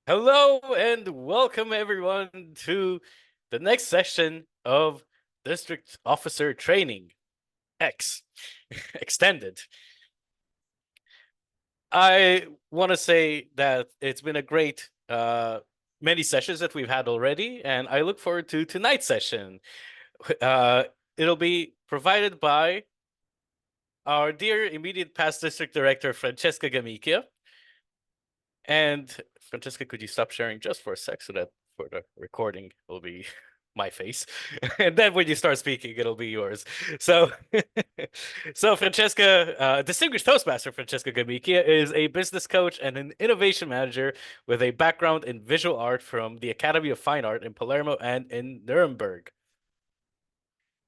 Hello and welcome everyone to the next session of District Officer Training X Extended. I want to say that it's been a great many sessions that we've had already, and I look forward to tonight's session. It'll be provided by our dear immediate past District Director, Francesca Gammicchia. And Francesca, could you stop sharing just for a sec so that for the recording it'll be my face, and then when you start speaking, it'll be yours. So, so Francesca, distinguished Toastmaster Francesca Gammicchia is a business coach and an innovation manager with a background in visual art from the Academy of Fine Art in Palermo and in Nuremberg.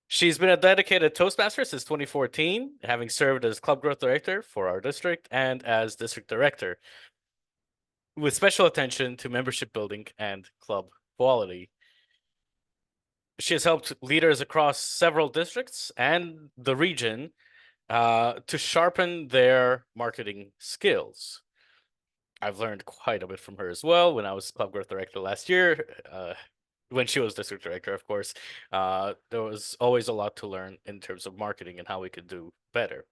She's been a dedicated Toastmaster since 2014, having served as club growth director for our district and as district director, with special attention to membership building and club quality. She has helped leaders across several districts and the region to sharpen their marketing skills. I've learned quite a bit from her as well when I was club growth director last year. When she was district director, of course, there was always a lot to learn in terms of marketing and how we could do better.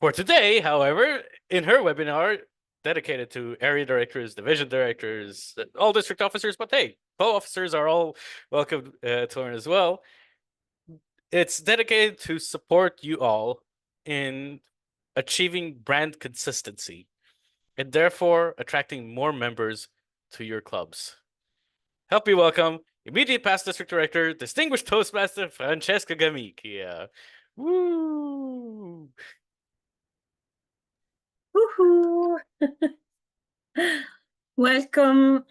For today, however, in her webinar dedicated to area directors, division directors, all district officers, but hey, co-officers are all welcome to learn as well. It's dedicated to support you all in achieving brand consistency and therefore attracting more members to your clubs. Help me welcome immediate past district director, distinguished Toastmaster Francesca Gammicchia. Woo! Woohoo! Welcome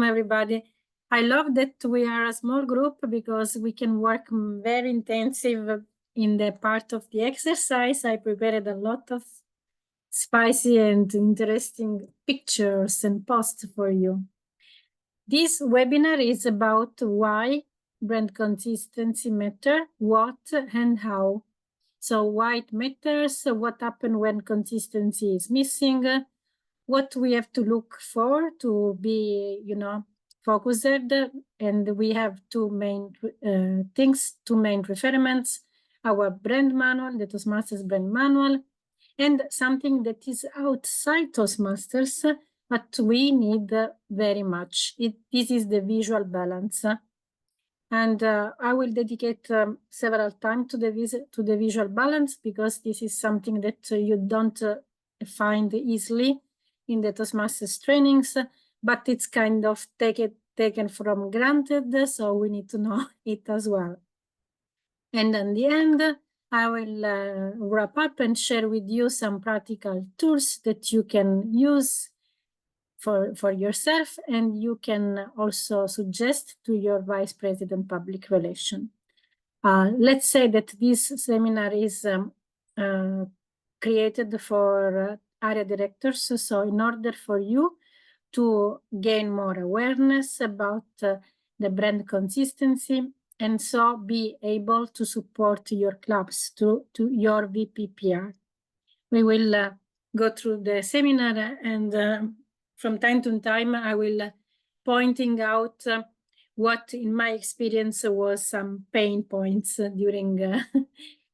everybody. I love that we are a small group because we can work very intensive in the part of the exercise. I prepared a lot of spicy and interesting pictures and posts for you. This webinar is about why brand consistency matter, what and how. So why it matters, what happens when consistency is missing, what we have to look for to be, focused. And we have two main things, two main requirements, our brand manual, the Toastmasters brand manual, and something that is outside Toastmasters, but we need very much. This is the visual balance. And I will dedicate several times to the visual balance because this is something that you don't find easily in the Toastmasters trainings, but it's kind of taken from granted, so we need to know it as well. And in the end, I will wrap up and share with you some practical tools that you can use for yourself, and you can also suggest to your Vice President Public Relations. Let's say that this seminar is created for area directors. So in order for you to gain more awareness about the brand consistency, and so be able to support your clubs to your VPPR. We will go through the seminar, and from time to time, I will pointing out what, in my experience, was some pain points during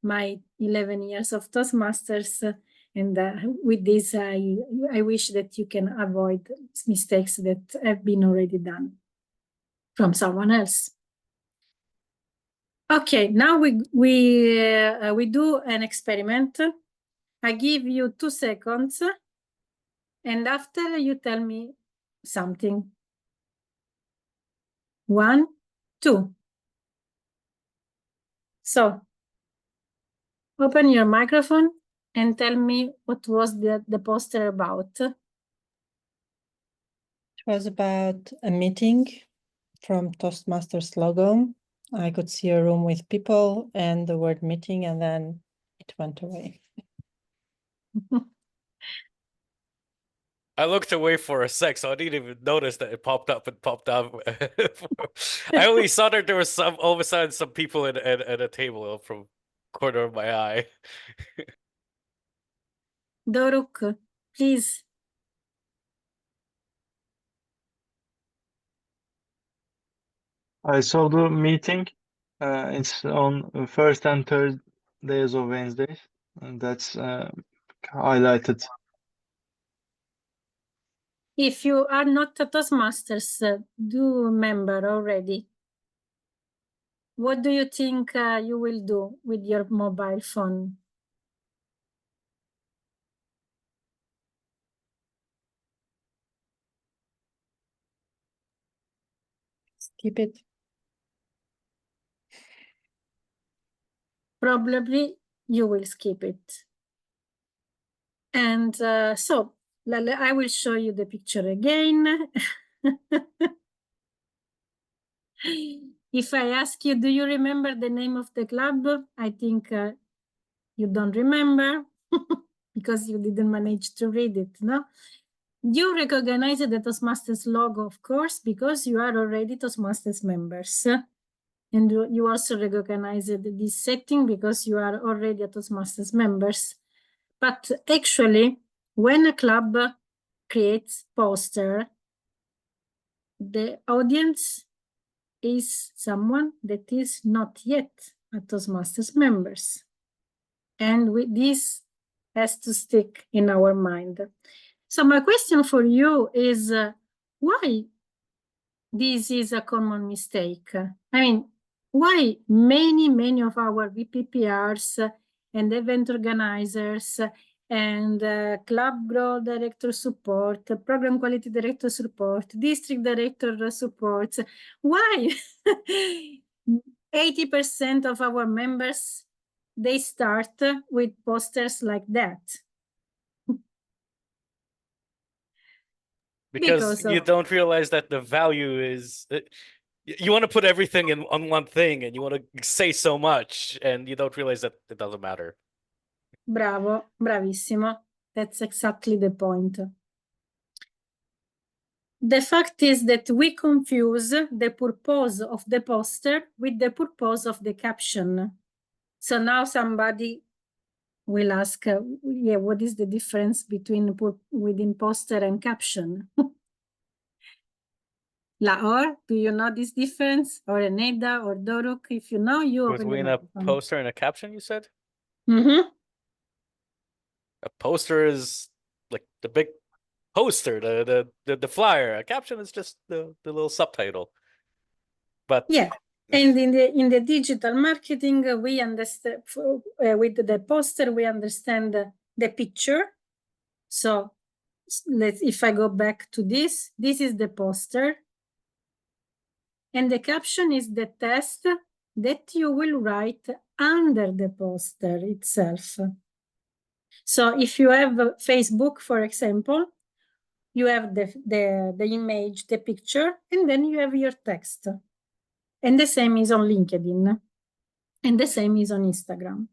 my 11 years of Toastmasters. And with this, I wish that you can avoid mistakes that have been already done from someone else. Okay, now we do an experiment. I give you 2 seconds, and after you tell me something. 1, 2. So, open your microphone and tell me what was the poster about. It was about a meeting from Toastmasters logo. I could see a room with people and the word meeting, and then it went away. I looked away for a sec, so I didn't even notice that it popped up and popped up. I only saw that there was all of a sudden some people at a table from corner of my eye. Doruk, please. I saw the meeting. It's on first and third days of Wednesdays, and that's highlighted. If you are not a Toastmasters, do member already. What do you think you will do with your mobile phone? Skip it. Probably you will skip it. And so I will show you the picture again. If I ask you, do you remember the name of the club? I think you don't remember because you didn't manage to read it, no? You recognize the Toastmasters logo, of course, because you are already Toastmasters members. And you also recognize this setting because you are already a Toastmasters members. But actually, when a club creates poster, the audience is someone that is not yet a Toastmasters members. And this has to stick in our mind. So my question for you is, why this is a common mistake? I mean, why many of our VPPRs and event organizers and club growth director support, program quality director support, district director support, why 80% of our members, they start with posters like that? Because you don't realize that the value is you want to put everything on one thing and you want to say so much and you don't realize that it doesn't matter. Bravo, bravissimo. That's exactly the point. The fact is that we confuse the purpose of the poster with the purpose of the caption. So now somebody will ask, yeah, what is the difference between within poster and caption? Laor, do you know this difference? Or Eneda or Doruk? If you know, you open Between a poster and a caption, you said? Mm-hmm. A poster is like the big poster, the flyer. A caption is just the little subtitle. But yeah, and in the digital marketing, we understand with the poster we understand the picture. So if I go back to this is the poster, and the caption is the text that you will write under the poster itself. So if you have Facebook, for example, you have the image, the picture, and then you have your text. And the same is on LinkedIn. And the same is on Instagram.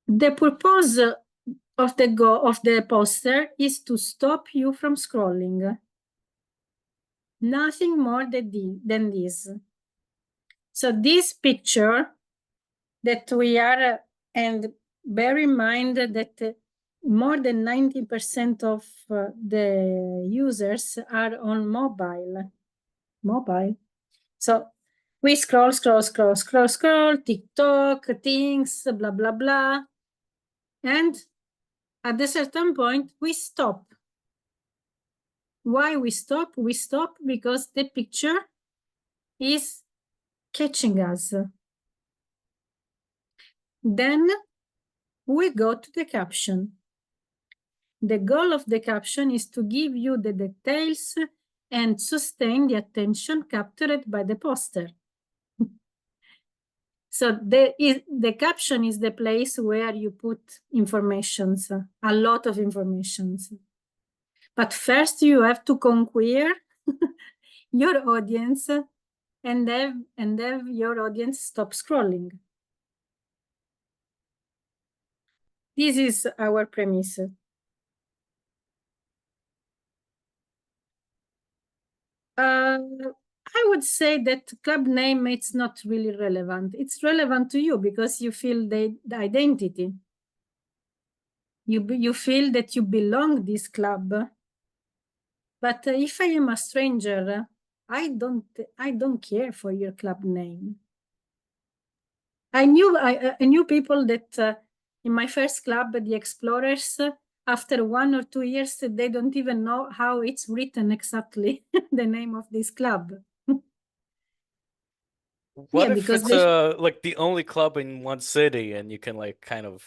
The purpose of the poster is to stop you from scrolling. Nothing more than this. So this picture that we are, and bear in mind that more than 90% of the users are on mobile. So we scroll, TikTok, things, blah, blah, blah. And at a certain point, we stop. Why we stop? We stop because the picture is catching us. Then we go to the caption. The goal of the caption is to give you the details and sustain the attention captured by the poster. So the caption is the place where you put informations, a lot of informations. But first you have to conquer your audience and have your audience stop scrolling. This is our premise. I would say that club name, it's not really relevant. It's relevant to you because you feel the identity. You feel that you belong to this club. But if I am a stranger, I don't care for your club name. I knew people that in my first club, the Explorers, after 1 or 2 years, they don't even know how it's written exactly, the name of this club. What if because it's like the only club in one city and you can like kind of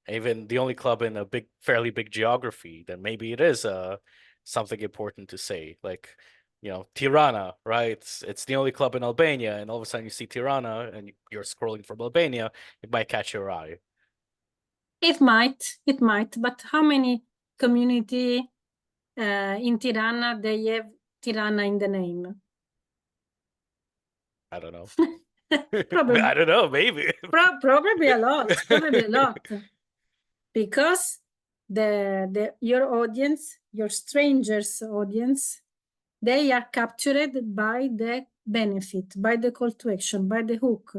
even the only club in a fairly big geography, then maybe it is something important to say. Like, Tirana, right? It's the only club in Albania, and all of a sudden you see Tirana and you're scrolling from Albania, it might catch your eye. It might, but how many community in Tirana they have Tirana in the name? I don't know. Probably. I don't know, maybe. Probably a lot, because your audience, your strangers audience, they are captured by the benefit, by the call to action, by the hook.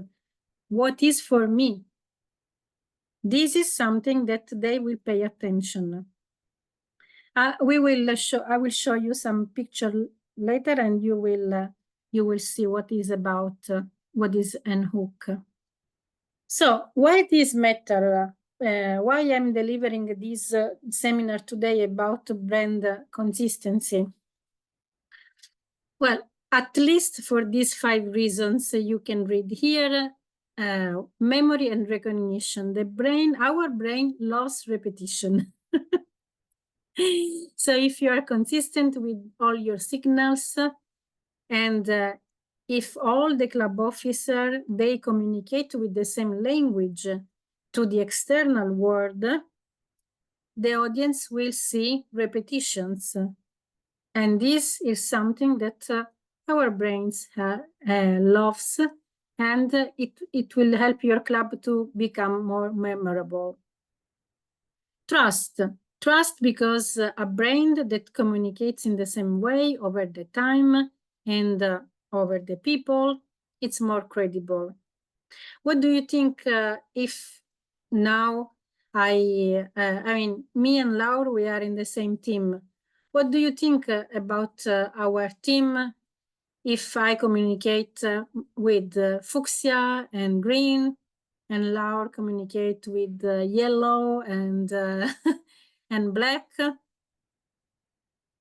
What is for me? This is something that they will pay attention. I will show you some picture later, and you will see what is about what is an hook. So why this matter? Why I'm delivering this seminar today about brand consistency? Well, at least for these 5 reasons you can read here. Memory and recognition. Our brain loves repetition. So if you are consistent with all your signals, and if all the club officers, they communicate with the same language to the external world, the audience will see repetitions. And this is something that our brains loves, and it will help your club to become more memorable. Trust because a brand that communicates in the same way over the time and over the people, it's more credible. What do you think if now I mean, me and Laura, we are in the same team. What do you think about our team if I communicate with fuchsia and green, and Laura communicate with yellow and and black?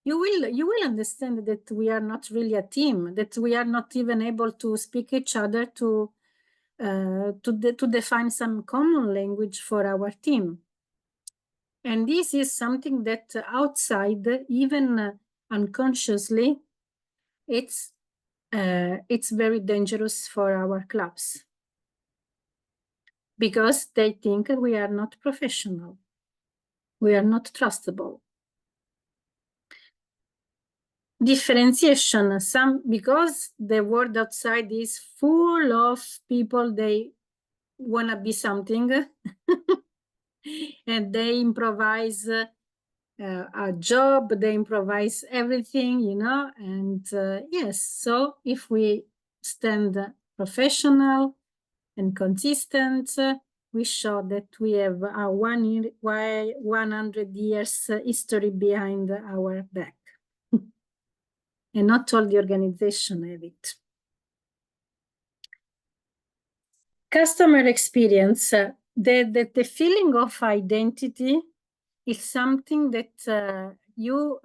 You will understand that we are not really a team, that we are not even able to speak each other to define some common language for our team. And this is something that outside, even unconsciously, it's very dangerous for our clubs, because they think we are not professional, we are not trustable. Differentiation, because the world outside is full of people, they want to be something and they improvise a job, they improvise everything, and yes, so if we stand professional and consistent, we show that we have a 100 years history behind our back. And not all the organization have it. Customer experience, the feeling of identity is something that you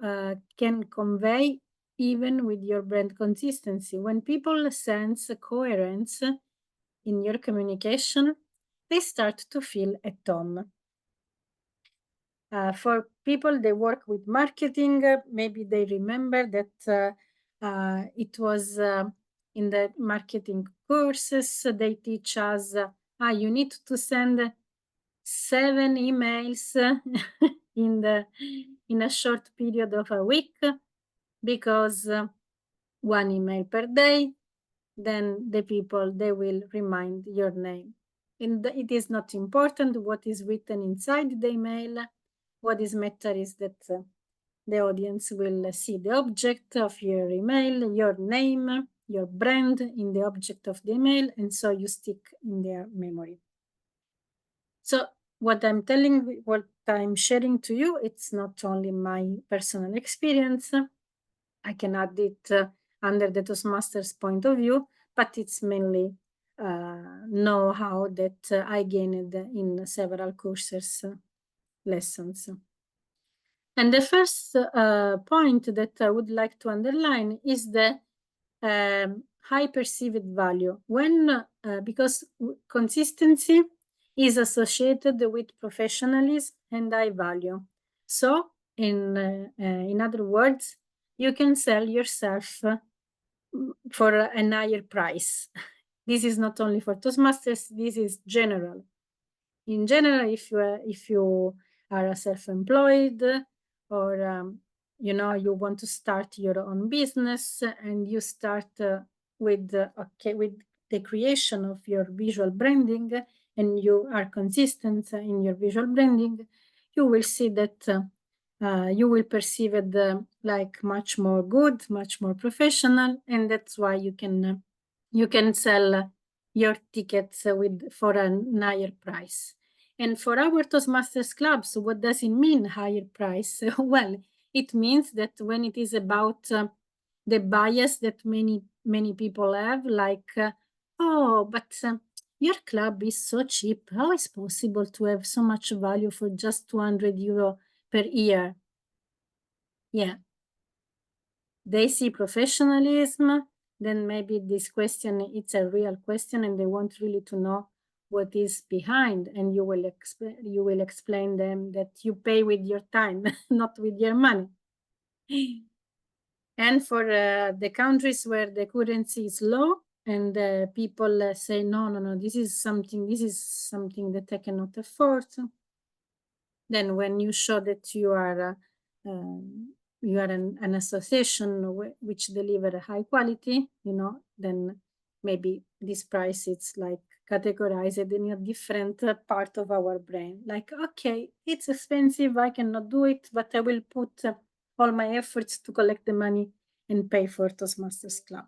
can convey even with your brand consistency. When people sense coherence in your communication, they start to feel at home. For people they work with marketing, maybe they remember that it was in the marketing courses, they teach us, you need to send 7 emails in a short period of a week, because 1 email per day, then the people, they will remind your name. And it is not important what is written inside the email. What is matter is that the audience will see the object of your email, your name, your brand in the object of the email, and so you stick in their memory. So what I'm sharing to you, it's not only my personal experience. I can add it under the Toastmasters point of view, but it's mainly know-how that I gained in several courses, lessons. And the first point that I would like to underline is the high perceived value. When because consistency is associated with professionalism and high value. So, in other words, you can sell yourself for a higher price. This is not only for Toastmasters, this is general. In general, if you are self-employed or you know, you want to start your own business and you start with the creation of your visual branding, and you are consistent in your visual branding, you will see that you will perceive it like much more good, much more professional, and that's why you can sell your tickets for a higher price. And for our Toastmasters clubs, what does it mean, higher price? Well, it means that when it is about the bias that many people have, like, oh, but your club is so cheap. How is possible to have so much value for just 200 euro per year? Yeah. They see professionalism, then maybe this question, it's a real question and they want really to know what is behind, and you will explain them that you pay with your time, not with your money. And for the countries where the currency is low and people say, no, this is something that I cannot afford. Then when you show that you are an association which deliver a high quality, you know, then maybe this price it's like categorized in a different part of our brain. Like, okay, it's expensive, I cannot do it, but I will put all my efforts to collect the money and pay for Toastmasters Club.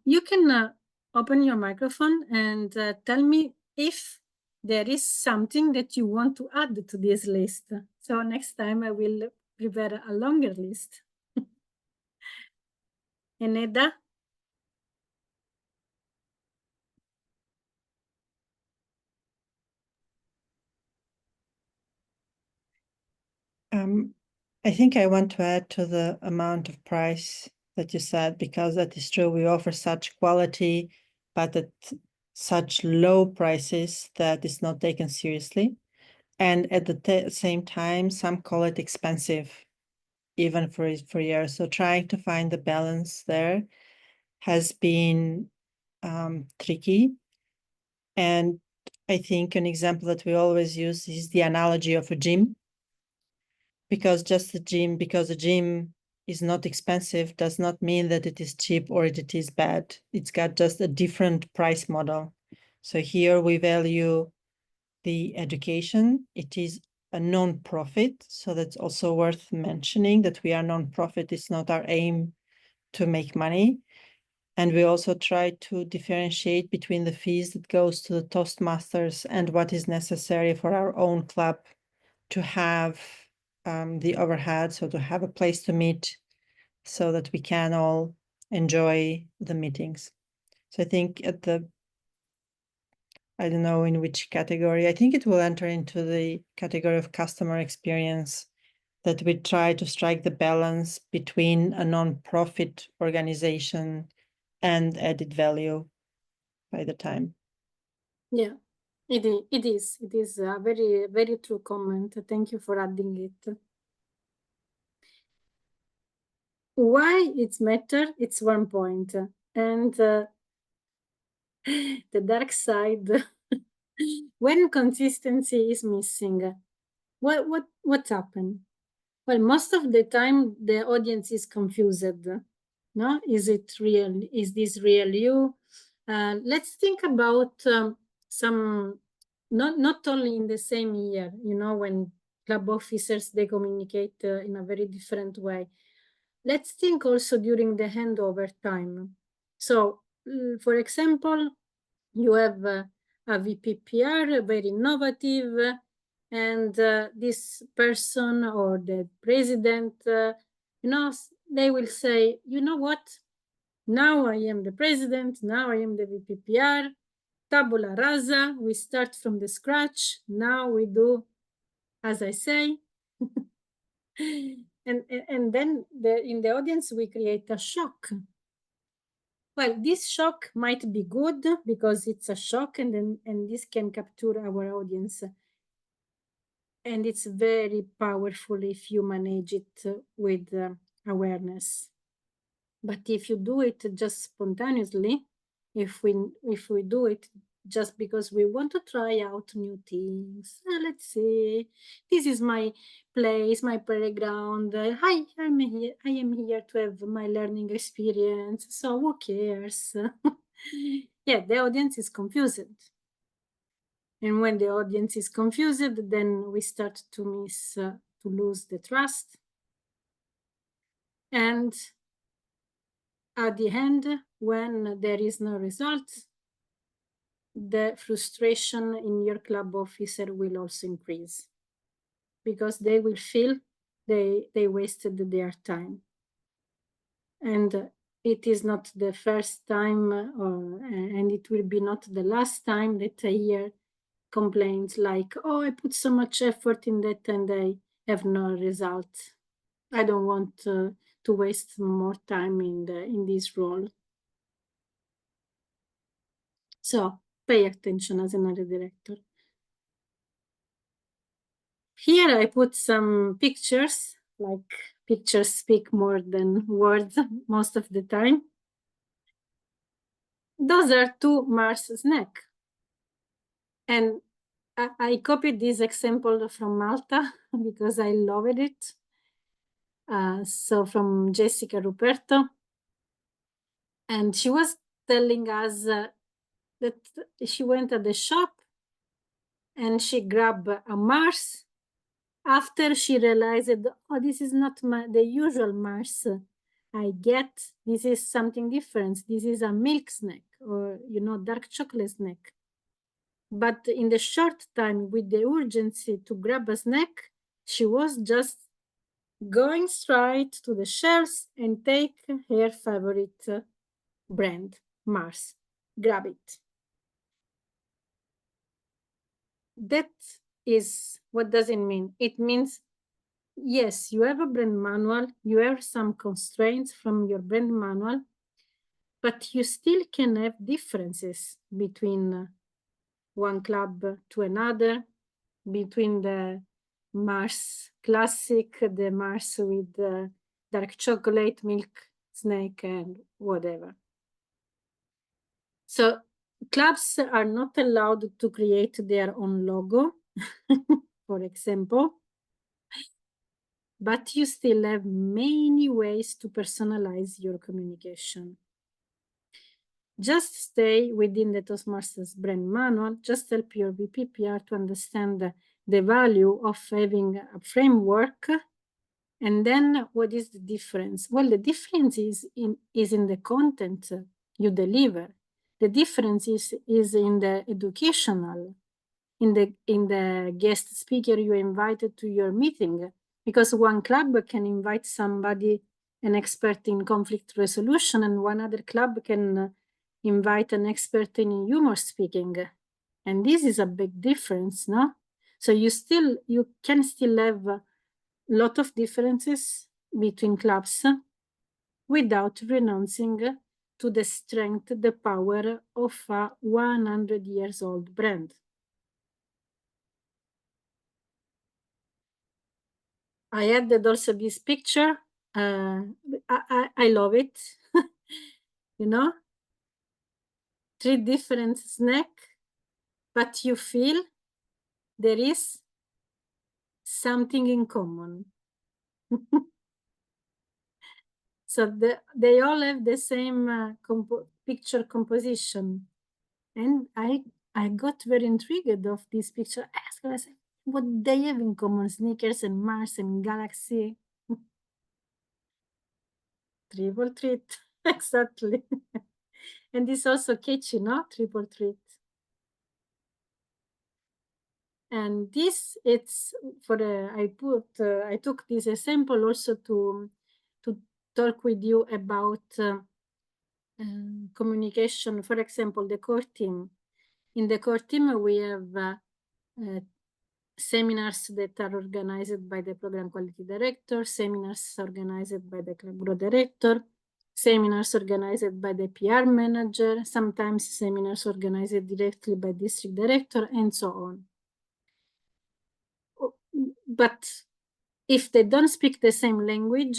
You can open your microphone and tell me if there is something that you want to add to this list. So next time I will prepare a longer list. Eneda? I think I want to add to the amount of price that you said, because that is true. We offer such quality, but at such low prices that it's not taken seriously. And at the same time, some call it expensive, even for years. So trying to find the balance there has been tricky. And I think an example that we always use is the analogy of a gym. Because the gym is not expensive does not mean that it is cheap or it is bad. It's got just a different price model. So here we value the education. It is a non-profit, so that's also worth mentioning that we are non-profit. It's not our aim to make money. And we also try to differentiate between the fees that goes to the Toastmasters and what is necessary for our own club to have the overhead, so to have a place to meet so that we can all enjoy the meetings. So I think I don't know in which category, I think it will enter into the category of customer experience, that we try to strike the balance between a non-profit organization and added value by the time. Yeah. It is a very, very true comment. Thank you for adding it. Why it's matter? It's one point. And the dark side, when consistency is missing, what happened? Well, most of the time the audience is confused. No, is it real? Is this real you? Let's think about some, not only in the same year, you know, when club officers, they communicate in a very different way. Let's think also during the handover time. So, for example, you have a VPPR, very innovative, And this person or the president, you know, they will say, you know what? Now I am the president, now I am the VPPR, tabula rasa, we start from the scratch, now we do as I say. and then in the audience, we create a shock. Well, this shock might be good because it's a shock, and this can capture our audience. And it's very powerful if you manage it with awareness. But if you do it just spontaneously, if we do it just because we want to try out new things, let's see, this is my place, my playground. Hi, I am here to have my learning experience. So who cares? Yeah, the audience is confused. And when the audience is confused, then we start to lose the trust. And at the end, when there is no result, the frustration in your club officer will also increase because they will feel they wasted their time. And it is not the first time, and it will be not the last time that I hear complaints like, oh, I put so much effort in that and I have no result. I don't want to waste more time in this role. So pay attention as another director. Here I put some pictures, like pictures speak more than words most of the time. Those are 2 Mars snacks. And I copied this example from Malta because I loved it. So from Jessica Ruperto. And she was telling us that she went at the shop and she grabbed a Mars after she realized, oh, this is not the usual Mars I get. This is something different. This is a milk snack or, you know, dark chocolate snack. But in the short time with the urgency to grab a snack, she was just going straight to the shelves and take her favorite brand, Mars. Grab it. That is, what does it mean? It means, yes, you have a brand manual, you have some constraints from your brand manual, but you still can have differences between one club to another, between the Mars Classic, the Mars with dark chocolate, milk snack, and whatever. So clubs are not allowed to create their own logo, for example, but you still have many ways to personalize your communication. Just stay within the Toastmasters brand manual, just help your VPPR to understand the value of having a framework. And then what is the difference? Well, the difference is in the content you deliver. The difference is in the educational, in the guest speaker you invited to your meeting, because one club can invite somebody, an expert in conflict resolution, and one other club can invite an expert in humor speaking. And this is a big difference, no? So you can still have a lot of differences between clubs without renouncing to the strength, the power of a 100 years old brand. I added also this picture. I love it. You know, 3 different snacks, but you feel there is something in common. So they all have the same picture composition. And I got very intrigued of this picture. I asked myself, what they have in common, Snickers and Mars and Galaxy. Triple treat, exactly. And this also catchy, no? Triple treat. And this, it's for I took this example also to talk with you about communication. For example, the core team. In the core team, we have seminars that are organized by the program quality director, seminars organized by the club bureau director, seminars organized by the PR manager, sometimes seminars organized directly by district director, and so on. But if they don't speak the same language,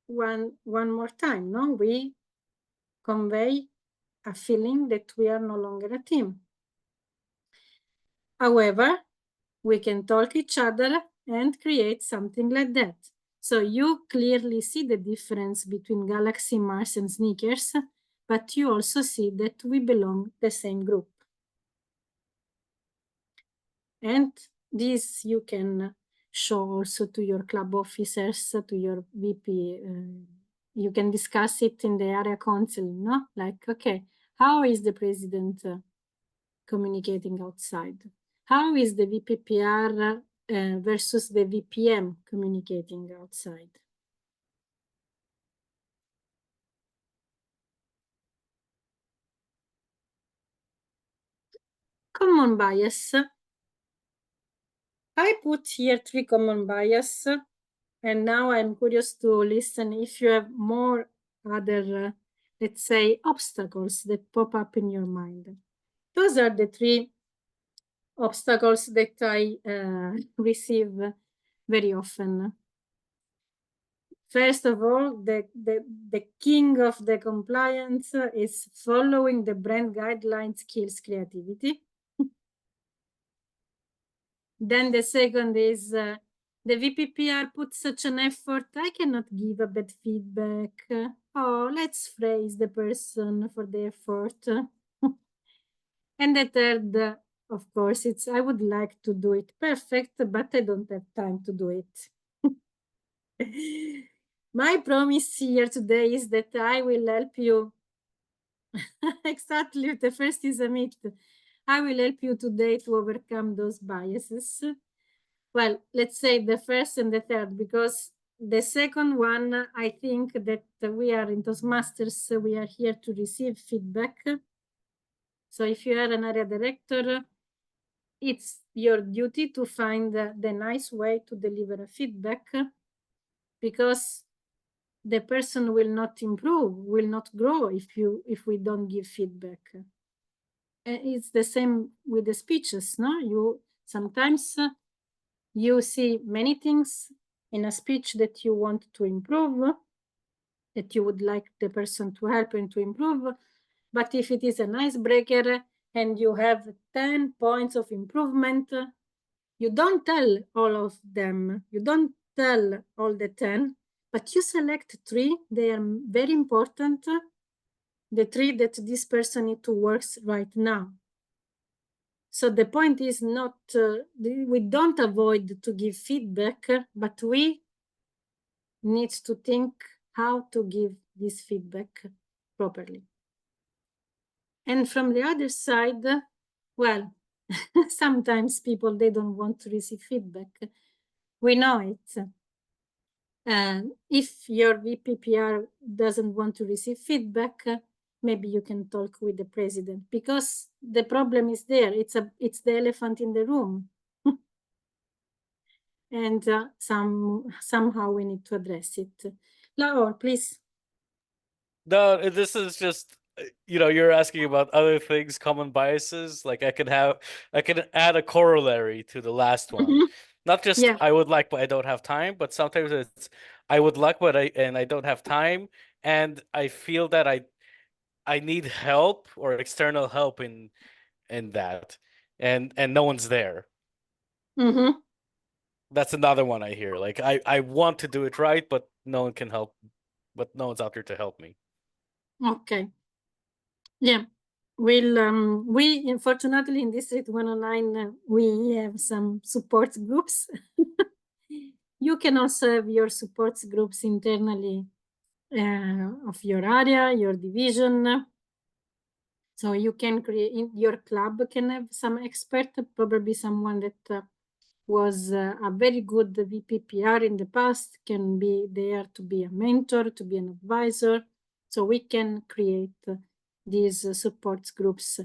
one more time, no, we convey a feeling that we are no longer a team. However, we can talk each other and create something like that. So you clearly see the difference between Galaxy, Mars, and Sneakers, but you also see that we belong to the same group. And this you can show also to your club officers, to your VP. You can discuss it in the area council, no? Like, okay, how is the president communicating outside? How is the VPPR versus the VPM communicating outside? Common bias. I put here 3 common bias, and now I'm curious to listen if you have more other, let's say, obstacles that pop up in your mind. Those are the 3 obstacles that I receive very often. First of all, the king of the compliance is following the brand guidelines, skills, creativity. Then the second is the VPPR put such an effort, I cannot give a bad feedback. Oh, let's praise the person for the effort. And the third, of course, it's I would like to do it perfect, but I don't have time to do it. My promise here today is that I will help you. Exactly, the first is a myth. I will help you today to overcome those biases. Well, let's say the first and the third, because the second one, I think that we are in Toastmasters, we are here to receive feedback. So if you are an area director, it's your duty to find the nice way to deliver a feedback, because the person will not improve, will not grow if we don't give feedback. And it's the same with the speeches, no? You sometimes you see many things in a speech that you want to improve, that you would like the person to help and to improve. But if it is an icebreaker and you have 10 points of improvement, you don't tell all of them. You don't tell all the 10, but you select 3. They are very important. The 3 that this person needs to work right now. So the point is not, we don't avoid to give feedback, but we need to think how to give this feedback properly. And from the other side, well, sometimes people, they don't want to receive feedback. We know it. And if your VPPR doesn't want to receive feedback, maybe you can talk with the president, because the problem is there. It's the elephant in the room. And somehow we need to address it. Laura, please. No, this is just, you're asking about other things, common biases. Like I can add a corollary to the last one. Not just I would like, but I don't have time, but sometimes it's I would like, but I don't have time, and I feel that I need help or external help in that, and no one's there. That's another one I hear. Like I want to do it right, but no one can help, but no one's out there to help me. Okay. Yeah. We'll we unfortunately in District 109 we have some support groups. You can also have your support groups internally of your area, your division. So you can create, in your club can have some expert, probably someone that was a very good VPPR in the past, can be there to be a mentor, to be an advisor. So we can create these support groups.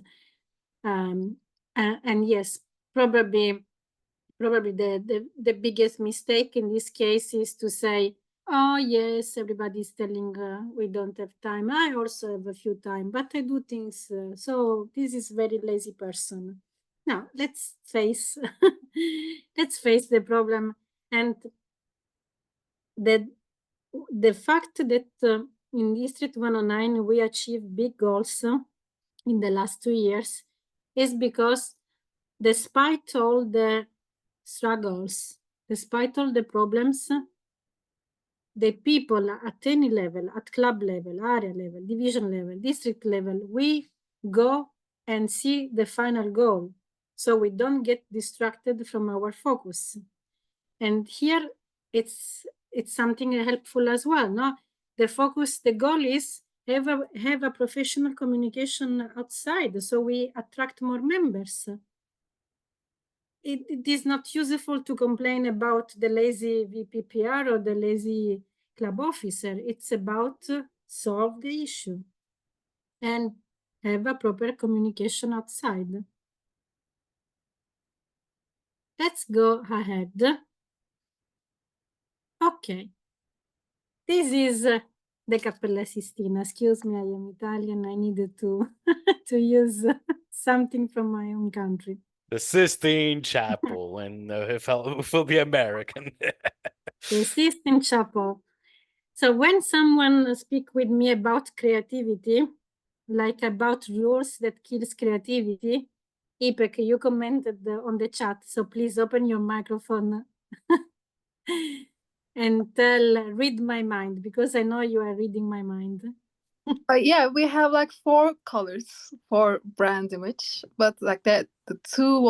And yes, probably the biggest mistake in this case is to say, oh yes, everybody's telling we don't have time. I also have a few time, but I do things. So this is very lazy person. Now let's face let's face the problem, and the fact that in District 109 we achieved big goals in the last 2 years is because despite all the struggles, despite all the problems, the people at any level, at club level, area level, division level, district level, we go and see the final goal. So we don't get distracted from our focus. And here it's something helpful as well. No, the focus, the goal is have a professional communication outside, so we attract more members. It is not useful to complain about the lazy VPPR or the lazy club officer. It's about solve the issue and have a proper communication outside. Let's go ahead. Okay. This is the Cappella Sistina. Excuse me, I am Italian. I needed to to use something from my own country. The Sistine Chapel, and if will be American. The Sistine Chapel. So when someone speak with me about creativity, like about rules that kills creativity, Ipek, you commented on the chat, so please open your microphone and read my mind, because I know you are reading my mind. Yeah, we have like 4 colors for brand image, but like that, the two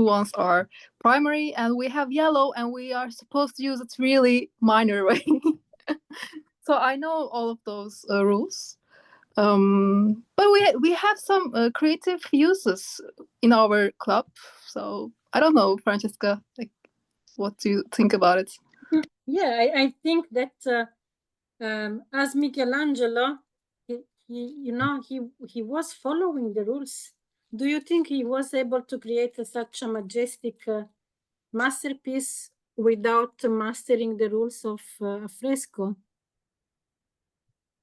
ones are primary, and we have yellow, and we are supposed to use it really minor way. So I know all of those rules, but we have some creative uses in our club. So I don't know, Francesca, like, what do you think about it? Yeah, I think that as Michelangelo, he was following the rules. Do you think he was able to create such a majestic masterpiece without mastering the rules of a fresco?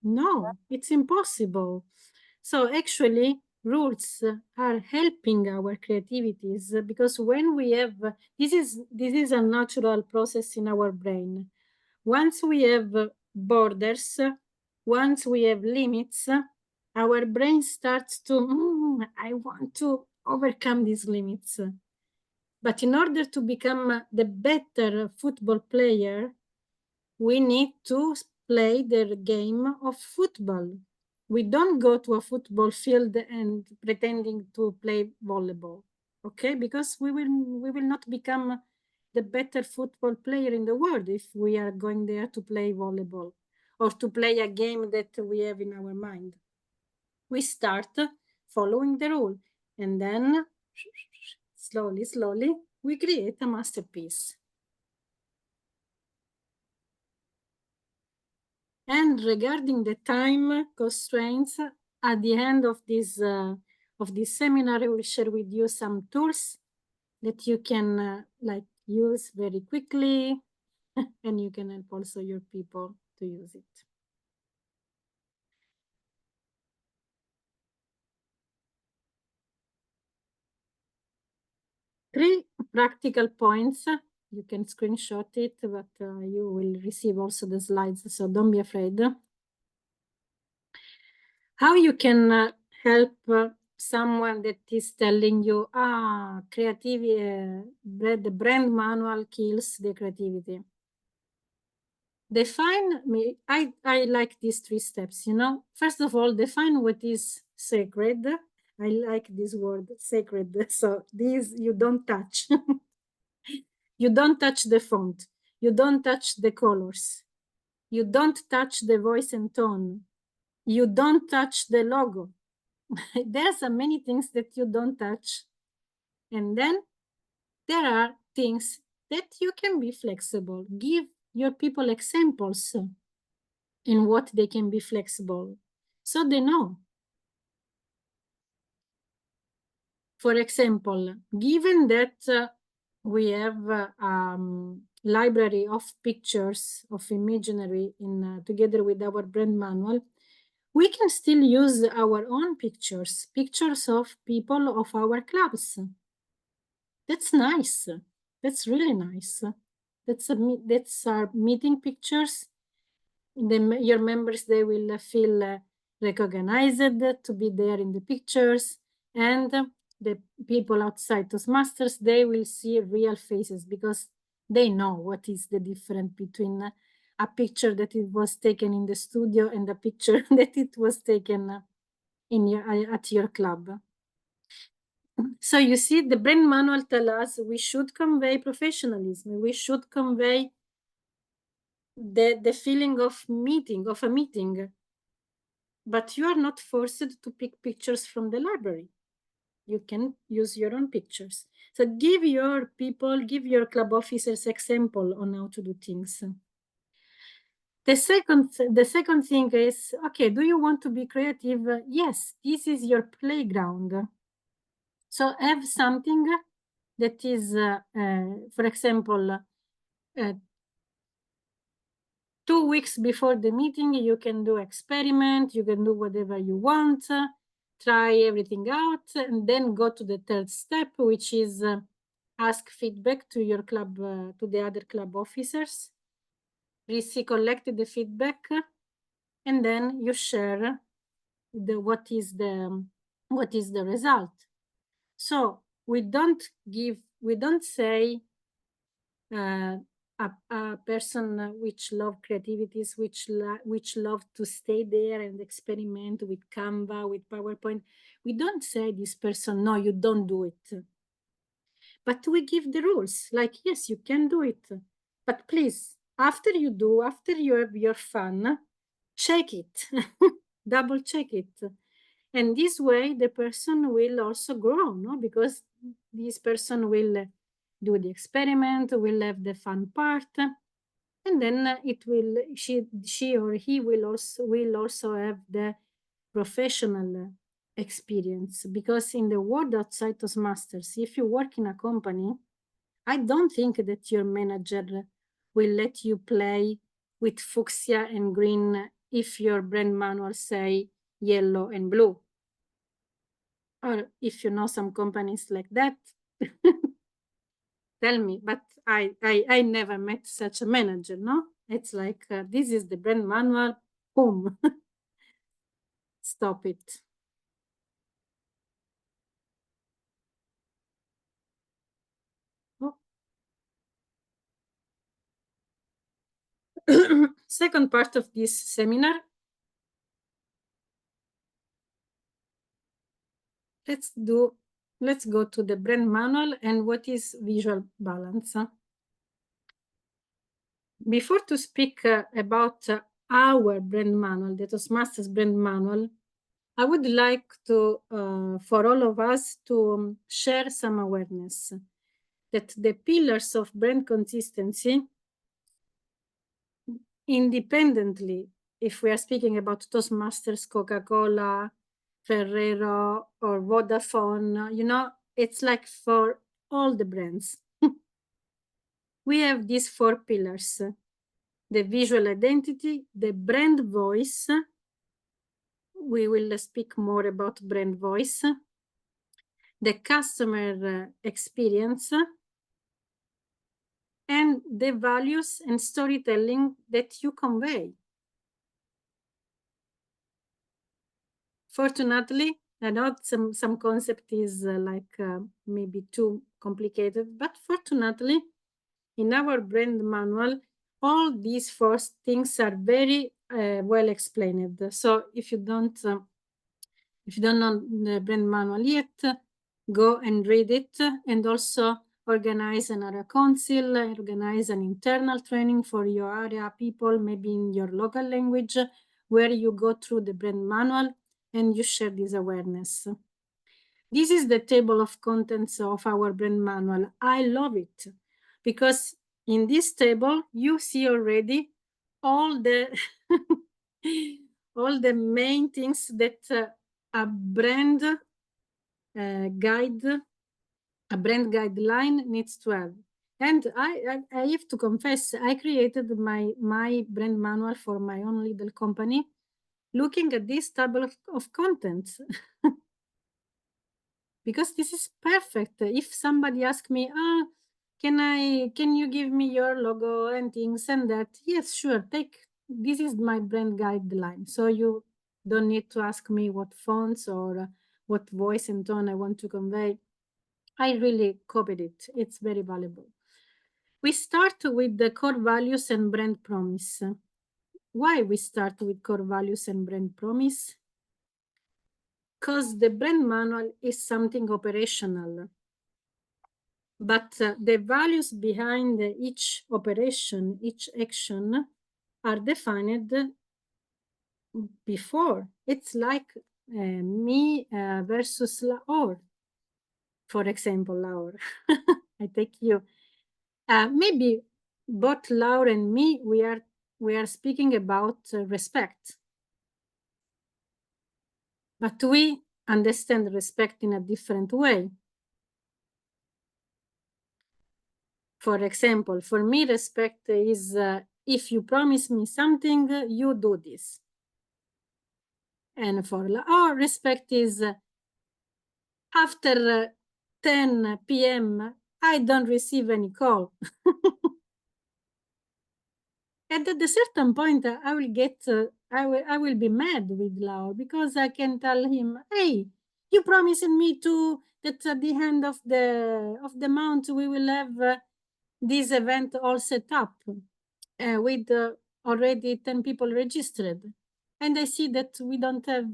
No, it's impossible. So actually, rules are helping our creativities, because when we have this is a natural process in our brain. Once we have borders, once we have limits, our brain starts to, I want to overcome these limits. But in order to become the better football player, we need to play the game of football. We don't go to a football field and pretending to play volleyball, okay? Because we will not become the better football player in the world if we are going there to play volleyball or to play a game that we have in our mind. We start following the rule, and then slowly, we create a masterpiece. And regarding the time constraints, at the end of this seminar, I will share with you some tools that you can use very quickly, and you can help also your people to use it. Three practical points. You can screenshot it, but you will receive also the slides, so don't be afraid. How you can help someone that is telling you, creativity, the brand manual kills the creativity. Define me. I like these 3 steps, First of all, define what is sacred. I like this word, sacred. So these you don't touch. You don't touch the font. You don't touch the colors. You don't touch the voice and tone. You don't touch the logo. there's many things that you don't touch. And then there are things that you can be flexible. Give your people examples in what they can be flexible, so they know. For example, given that we have library of pictures of imaginary in together with our brand manual, we can still use our own pictures of people of our clubs. That's nice. That's really nice. That's our meeting pictures. Your members, they will feel recognized to be there in the pictures, and the people outside Toastmasters, they will see real faces because they know what is the difference between a picture that it was taken in the studio and a picture that it was taken at your club. So you see, the brand manual tells us we should convey professionalism. We should convey the feeling of a meeting. But you are not forced to pick pictures from the library. You can use your own pictures. So give your people, give your club officers example on how to do things. The second thing is, okay, do you want to be creative? Yes, this is your playground. So have something that is, for example, 2 weeks before the meeting, you can do experiment, you can do whatever you want, try everything out, and then go to the third step, which is ask feedback to your club, to the other club officers. Collect the feedback, and then you share what is the result. So we don't say a person which love creativities, which love to stay there and experiment with Canva, with PowerPoint. We don't say this person, no, you don't do it. But we give the rules, like, yes, you can do it. But please, after you have your fun, check it, double check it. And this way, the person will also grow, no? Because this person will do the experiment, will have the fun part, and then she or he will also have the professional experience. Because in the world outside Toastmasters, if you work in a company, I don't think that your manager will let you play with fuchsia and green if your brand manual say yellow and blue. Or if you know some companies like that, tell me. But I never met such a manager, no? It's like, this is the brand manual, boom. Stop it. Oh. Second part of this seminar, let's go to the brand manual and what is visual balance. Before to speak about our brand manual, the Toastmasters brand manual, I would like to, for all of us, to share some awareness that the pillars of brand consistency, independently, if we are speaking about Toastmasters, Coca-Cola, Ferrero, or Vodafone, you know, it's like for all the brands. We have these 4 pillars: the visual identity, the brand voice. We will speak more about brand voice, the customer experience, and the values and storytelling that you convey. Fortunately, I know some concept is maybe too complicated, but fortunately, in our brand manual, all these 4 things are very well explained. So if you don't know the brand manual yet, go and read it, and also organize another council, organize an internal training for your area people, maybe in your local language, where you go through the brand manual and you share this awareness. This is the table of contents of our brand manual. I love it because in this table, you see already all the all the main things that a brand guideline needs to have. And I have to confess, I created my brand manual for my own little company, looking at this table of contents. Because this is perfect. If somebody asks me, can you give me your logo and things and that? Yes, sure. This is my brand guideline. So you don't need to ask me what fonts or what voice and tone I want to convey. I really copied it. It's very valuable. We start with the core values and brand promise. Why we start with core values and brand promise? Because the brand manual is something operational. But the values behind each operation, each action are defined before. It's like me versus Laure. For example, Laure, I take you. Maybe both Laure and me, we are speaking about respect. But we understand respect in a different way. For example, for me, respect is if you promise me something, you do this. And for Laure, respect is after 10 p.m., I don't receive any call. And at a certain point, I will be mad with Laure because I can tell him, hey, you promised me that at the end of the month we will have this event all set up with already 10 people registered. And I see that we don't have,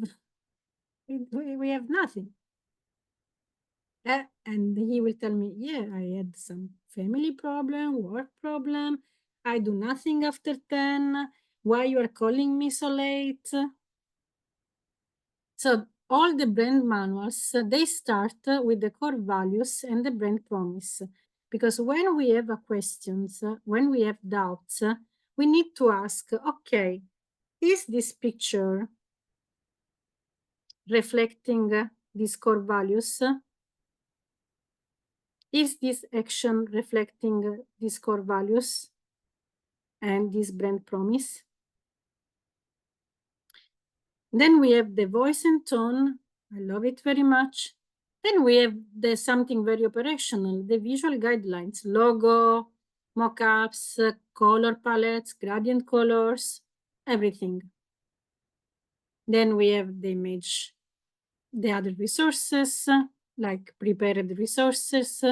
we have nothing. And he will tell me, yeah, I had some family problem, work problem. I do nothing after 10. Why you are calling me so late? So all the brand manuals, they start with the core values and the brand promise. Because when we have questions, when we have doubts, we need to ask, okay, is this picture reflecting these core values? Is this action reflecting these core values and this brand promise? Then we have the voice and tone. I love it very much. Then we have something very operational, the visual guidelines, logo, mockups, color palettes, gradient colors, everything. Then we have the image, the other resources, like prepared resources,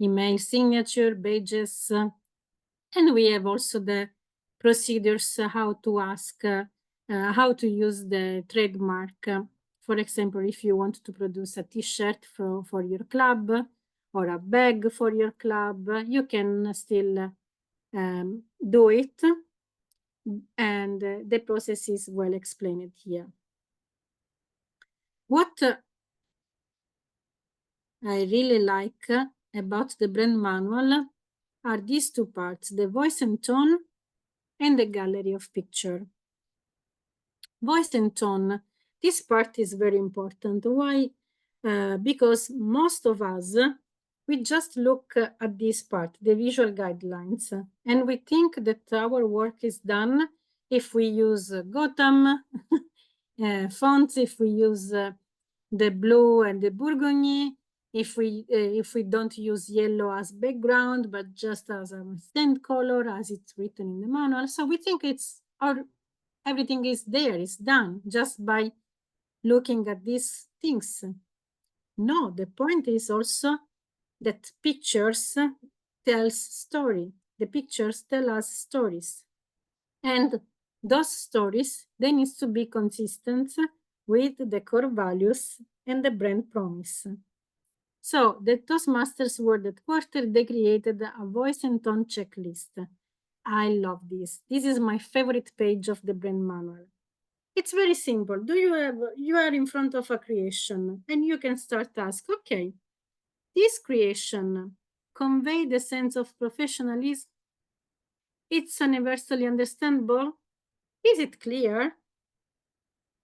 email signature, badges, and we have also the procedures, how to ask, how to use the trademark. For example, if you want to produce a t-shirt for your club or a bag for your club, you can still do it. And the process is well explained here. What I really like about the brand manual are these two parts, the voice and tone and the gallery of picture. Voice and tone, this part is very important. Why? Because most of us, we just look at this part, the visual guidelines, and we think that our work is done if we use Gotham fonts, if we use the blue and the burgundy, if we don't use yellow as background, but just as a stand color as it's written in the manual. So we think everything is there, it's done just by looking at these things. No, the point is also that pictures tells story. The pictures tell us stories. And those stories, they need to be consistent with the core values and the brand promise. So the Toastmasters World Headquarters, they created a voice and tone checklist. I love this. This is my favorite page of the brand manual. It's very simple. You are in front of a creation and you can start to ask, okay, this creation convey the sense of professionalism? It's universally understandable? Is it clear?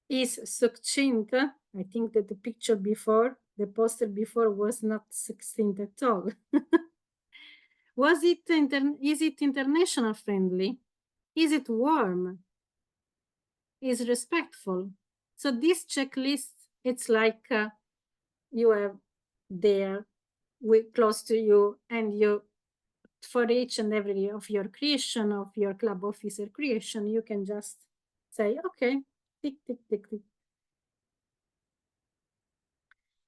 Is succinct? I think that the picture before, the poster before was not succinct at all. Is it international friendly? Is it warm? Is respectful? So this checklist, it's like you have there close to you, and you, for each and every of your creation, of your club officer creation, you can just say, okay, tick, tick, tick, tick.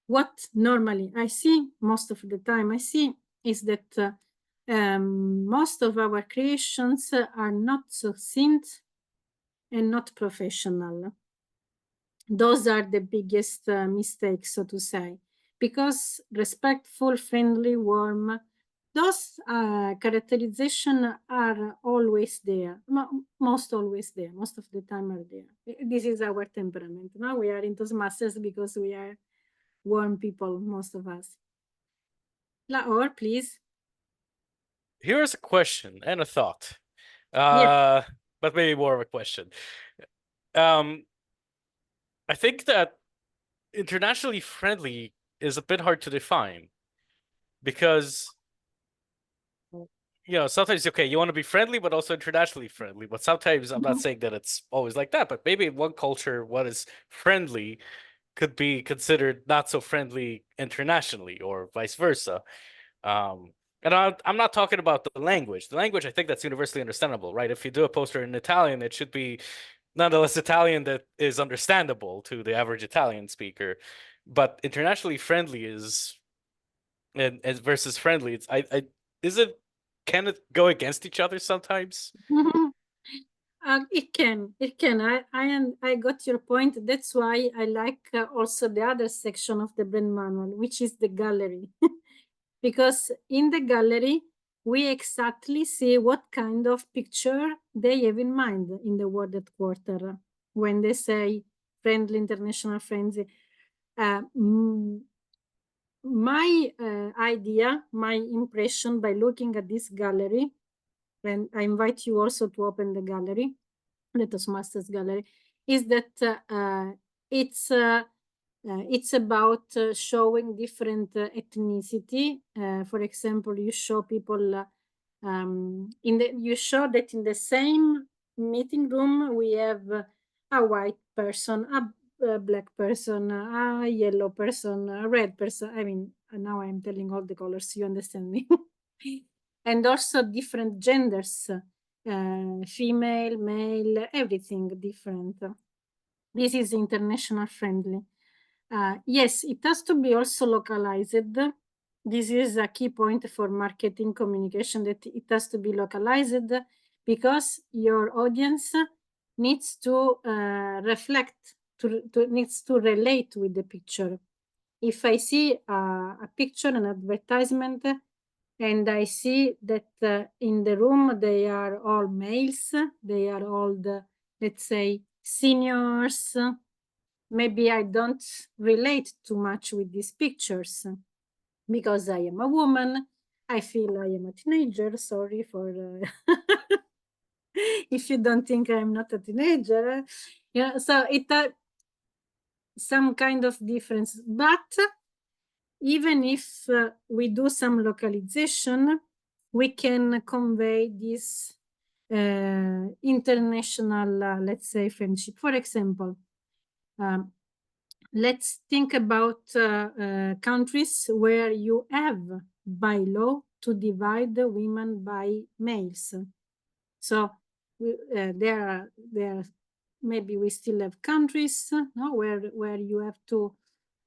What normally I see, most of the time I see, is that most of our creations are not succinct and not professional. Those are the biggest mistakes, so to say, because respectful, friendly, warm, those characterizations are always there, most always there, most of the time are there. This is our temperament. Now we are in Toastmasters because we are warm people, most of us. Laor, please. Here's a question and a thought, Yes. but maybe more of a question. I think that internationally friendly is a bit hard to define because, you know, sometimes, okay, you want to be friendly, but also internationally friendly. But sometimes I'm not saying that it's always like that, but maybe in one culture, what is friendly could be considered not so friendly internationally, or vice versa. And I'm not talking about the language. The language, I think that's universally understandable, right? If you do a poster in Italian, it should be nonetheless Italian that is understandable to the average Italian speaker. But internationally friendly is, and versus friendly, can it go against each other sometimes? It can. I got your point. That's why I like also the other section of the brand manual, which is the gallery. Because in the gallery, we exactly see what kind of picture they have in mind in the word headquarter when they say friendly, international friendly. My idea, my impression by looking at this gallery, and I invite you also to open the gallery, the Toastmasters gallery, is that it's about showing different ethnicity. For example, you show people you show that in the same meeting room we have a white person, a black person, a yellow person, a red person. I mean, now I'm telling all the colors, you understand me. And also different genders, female, male, everything different. This is international friendly. Yes, it has to be also localized. This is a key point for marketing communication, that it has to be localized because your audience needs to reflect, needs to relate with the picture. If I see a picture, an advertisement, and I see that in the room they are all males, they are all let's say, seniors, maybe I don't relate too much with these pictures because I am a woman. I feel I am a teenager. Sorry for if you don't think I'm not a teenager. Yeah, so it some kind of difference. But even if we do some localization, we can convey this international, let's say, friendship. For example, let's think about countries where you have by law to divide the women by males. So there are maybe we still have countries where you have to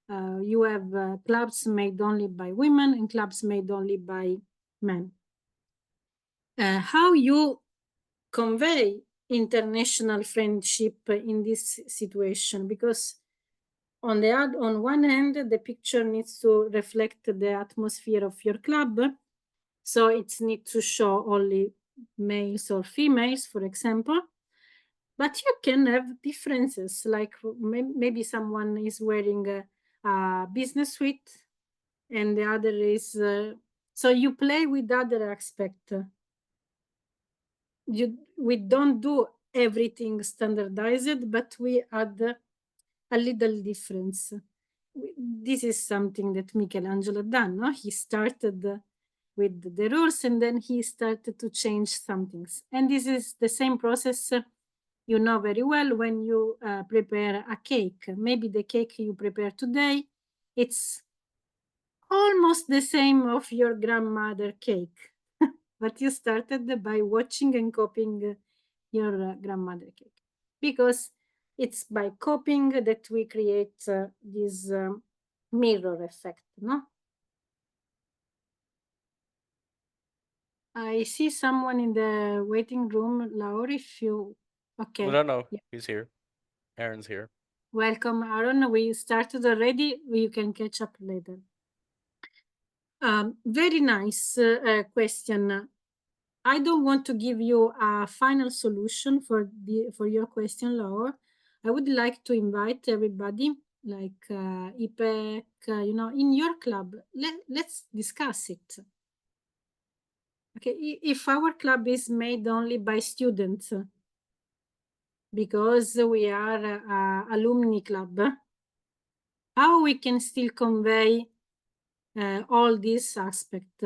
you have clubs made only by women and clubs made only by men. How you convey international friendship in this situation? Because on one hand, the picture needs to reflect the atmosphere of your club. So it needs to show only males or females, for example. But you can have differences, like maybe someone is wearing a business suit and the other is, so you play with other aspect. We don't do everything standardized, but we add a little difference. This is something that Michelangelo done, no? He started with the rules and then he started to change some things. And this is the same process you know very well when you prepare a cake. Maybe the cake you prepare today, it's almost the same of your grandmother cake, but you started by watching and copying your grandmother cake, because it's by copying that we create this mirror effect, no? I see someone in the waiting room, Laura, if you, okay. No, yeah. he's here. Aaron's here. Welcome, Aaron. We started already. You can catch up later. Very nice question. I don't want to give you a final solution for your question, Laura. I would like to invite everybody, like IPEC, in your club. Let's discuss it. Okay, if our club is made only by students, because we are an alumni club, how we can still convey all these aspects?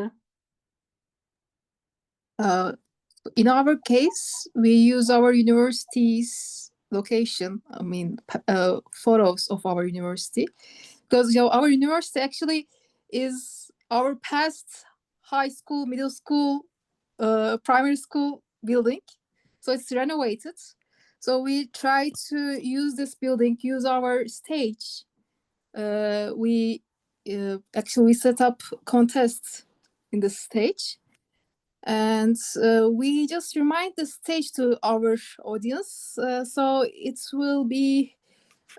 In our case, we use our university's location, photos of our university, because our university actually is our past high school, middle school, primary school building. So it's renovated. So we try to use this building, use our stage. We actually set up contests in the stage. And we just remind the stage to our audience. So it will be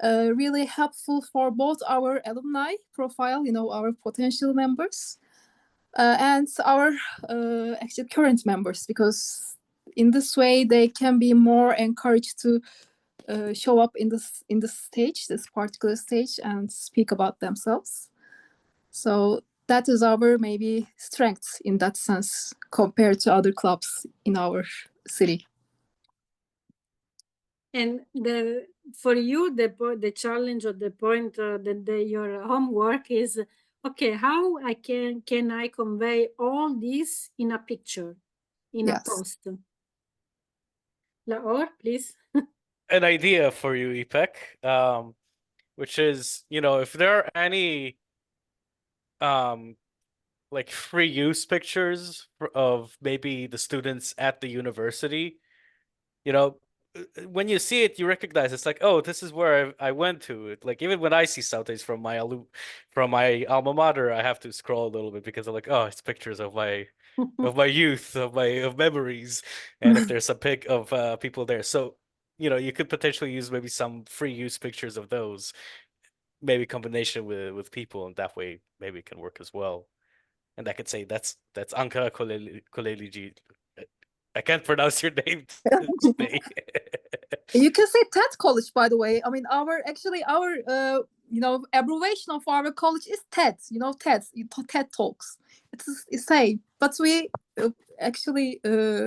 really helpful for both our alumni profile, our potential members, and our actually current members, because in this way they can be more encouraged to show up in this particular stage, and speak about themselves. So that is our maybe strength in that sense compared to other clubs in our city. And for you, the challenge or the point that your homework is, okay, how can I convey all this in a picture, in a post? Laor, please. An idea for you, IPEC, which is, if there are any like free use pictures of maybe the students at the university, when you see it, you recognize it's like, oh, this is where I went to. Like, even when I see something from my alma mater, I have to scroll a little bit because I'm like, oh, it's pictures of my youth, of memories, and if there's a pic of people there, so you could potentially use maybe some free use pictures of those, maybe combination with people, and that way maybe it can work as well. And I could say that's Ankara Koleji. I can't pronounce your name today. You can say TED College, by the way. I mean, our abbreviation of our college is TED. TED Talks. It's the same, but we actually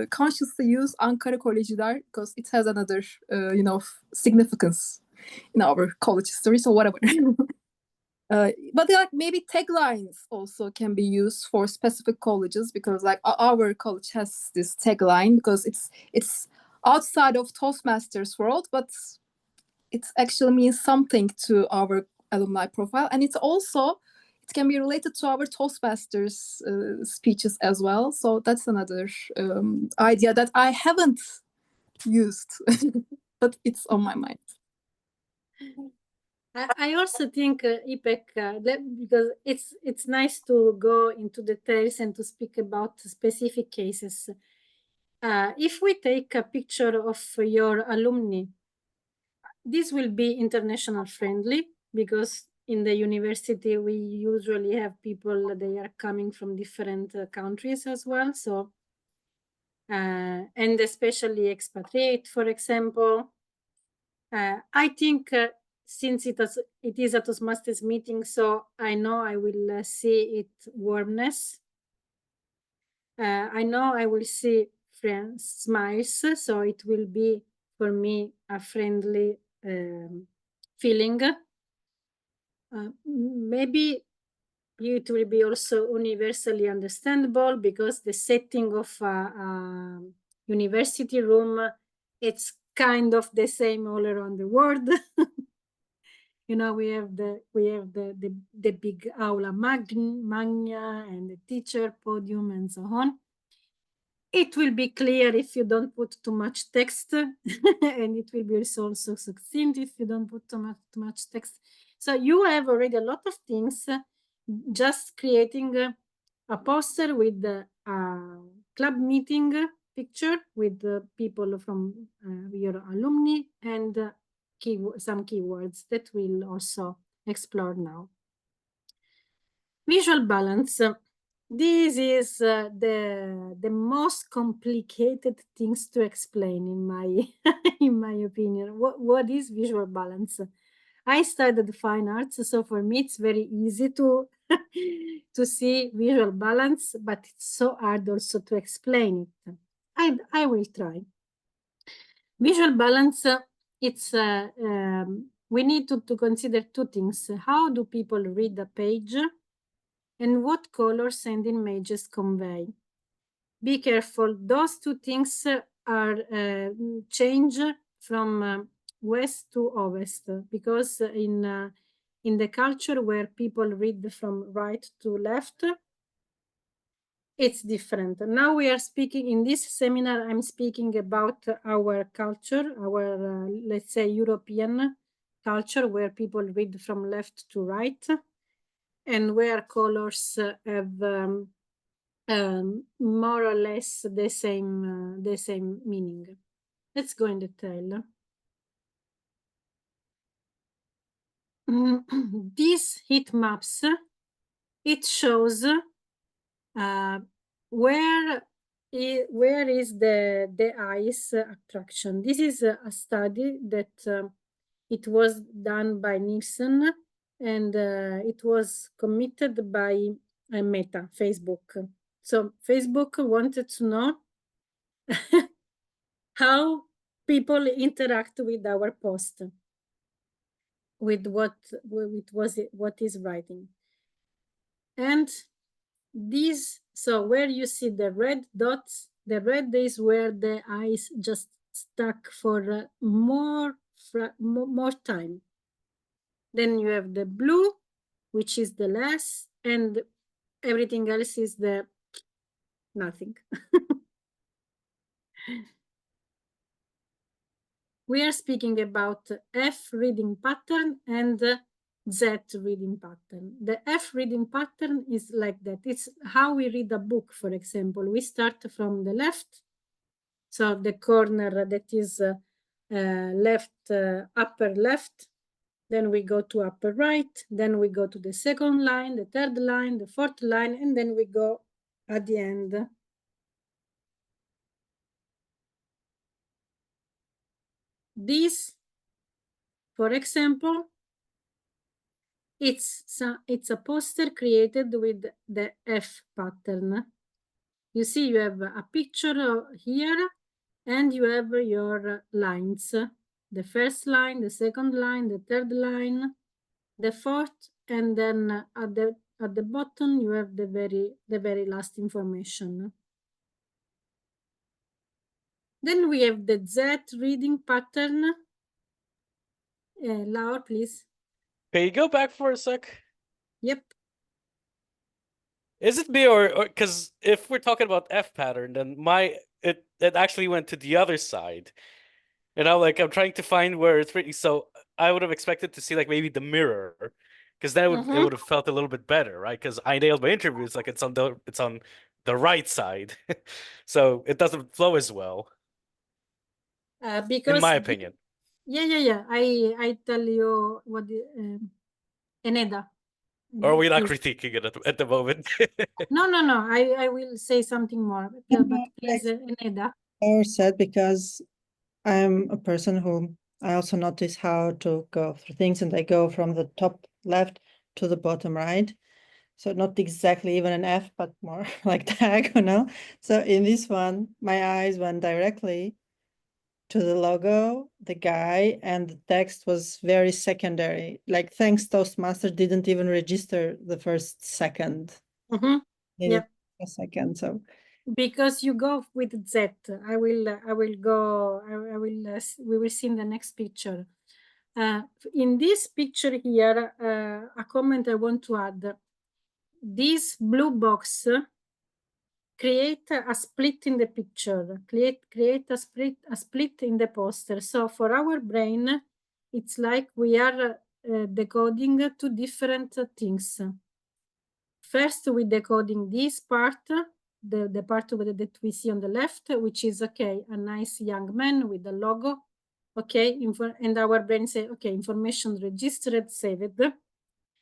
consciously use Ankara Koleji there because it has another significance in our college history. So whatever. But like maybe taglines also can be used for specific colleges, because like our college has this tagline because it's outside of Toastmasters world, but it actually means something to our alumni profile, and it can be related to our Toastmasters speeches as well. So that's another idea that I haven't used, but it's on my mind. I also think, IPEC, because it's nice to go into details and to speak about specific cases. If we take a picture of your alumni, this will be international friendly, because in the university we usually have people, they are coming from different countries as well. So, and especially expatriate, for example. I think since it is a Toastmasters meeting, so I know I will see it warmness. I know I will see friends smiles, so it will be for me a friendly feeling. Maybe it will be also universally understandable because the setting of a university room, it's kind of the same all around the world. You know, we have the big aula magna and the teacher podium and so on. It will be clear if you don't put too much text, and it will be also succinct if you don't put too much text. So you have already a lot of things. Just creating a poster with a club meeting picture with people from your alumni and some keywords that we'll also explore now. Visual balance. This is the most complicated things to explain in my in my opinion. What is visual balance? I studied fine arts, so for me it's very easy to to see visual balance, but it's so hard also to explain it. I will try. Visual balance, it's we need to consider two things. How do people read a page? And what colors and images convey. Be careful, those two things are change from west to ovest, because in the culture where people read from right to left, it's different. Now we are speaking, in this seminar, I'm speaking about our culture, our, let's say, European culture, where people read from left to right, and where colors have more or less the same meaning. Let's go in detail. These heat maps, it shows where is the eyes attraction. This is a study that it was done by Nielsen, and it was committed by Meta, Facebook. So Facebook wanted to know how people interact with our post, with what is writing. And these, so where you see the red dots, the red is where the eyes just stuck for more time. Then you have the blue, which is the less, and everything else is the nothing. We are speaking about F reading pattern and Z reading pattern. The F reading pattern is like that. It's how we read a book, for example. We start from the left, so the corner that is left, upper left. Then we go to upper right. Then we go to the second line, the third line, the fourth line, and then we go at the end. This, for example, it's a poster created with the F pattern. You see, you have a picture here, and you have your lines. The first line, the second line, the third line, the fourth, and then at the bottom you have the very last information. Then we have the Z reading pattern. Laura, please. Can you go back for a sec? Yep. Is it me or because if we're talking about F pattern, then it actually went to the other side. And I'm trying to find where it's reading. So I would have expected to see like maybe the mirror, because then it would have felt a little bit better, right? Because I nailed my interviews, like it's on the right side, so it doesn't flow as well. Because in my opinion. Yeah. I tell you what Eneda. Or are we not critiquing it at the moment? No. I will say something more. But please, Eneda. Or said, because I'm a person who I also notice how to go through things, and I go from the top left to the bottom right. So not exactly even an F, but more like diagonal. So in this one, my eyes went directly to the logo, the guy, and the text was very secondary. Like, thanks, Toastmasters didn't even register the first second. Mhm. Needed Yeah. a second, so. Because you go with Z. We will see in the next picture. In this picture here, a comment I want to add. This blue box create a split in the picture, create a split in the poster. So for our brain, it's like we are decoding two different things. First, we decoding this part, the part that we see on the left, which is, okay, a nice young man with a logo, okay, and our brain say, okay, information registered, saved.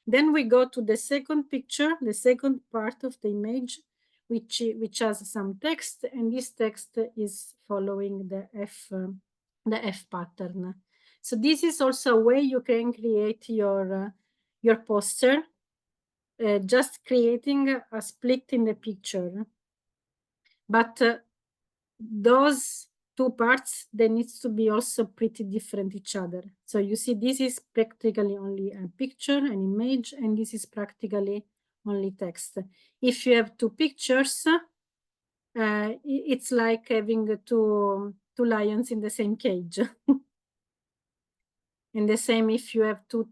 Then we go to the second picture, the second part of the image, which has some text, and this text is following the F pattern. So this is also a way you can create your poster, just creating a split in the picture. But those two parts, they need to be also pretty different each other. So you see, this is practically only a picture, an image, and this is practically only text. If you have two pictures, it's like having two lions in the same cage. And the same if you have two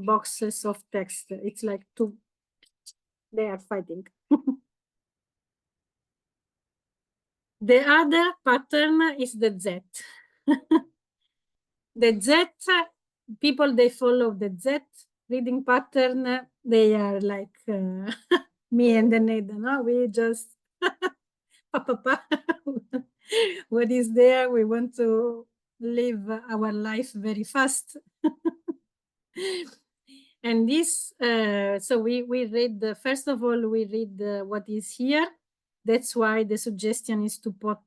boxes of text, it's like they are fighting. The other pattern is the Z. The Z, people, they follow the Z reading pattern. They are like me and the Neda, no? We just, what is there? We want to live our life very fast. And this, so we read, first of all, we read what is here. That's why the suggestion is to put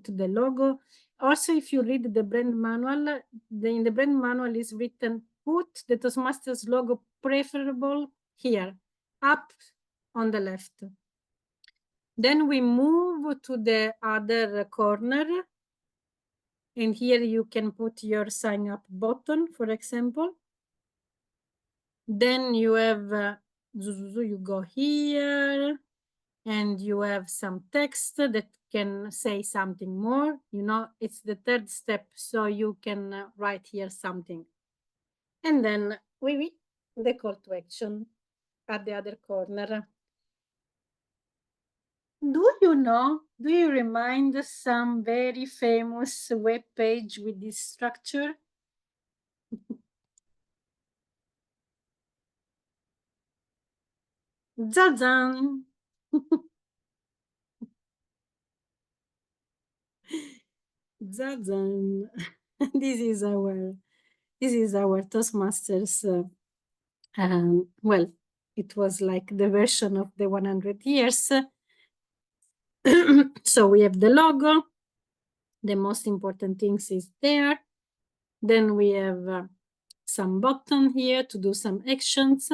the logo. Also, if you read the brand manual, in the brand manual is written, put the Toastmasters logo preferable here, up on the left. Then we move to the other corner. And here you can put your sign up button, for example. Then you have, you go here, and you have some text that can say something more. You know, it's the third step, so you can write here something. And then the call to action at the other corner. Do you remind some very famous web page with this structure? Zazan! Zazan! This is our Toastmasters. Well, it was like the version of the 100 years. So we have the logo. The most important things is there. Then we have some button here to do some actions.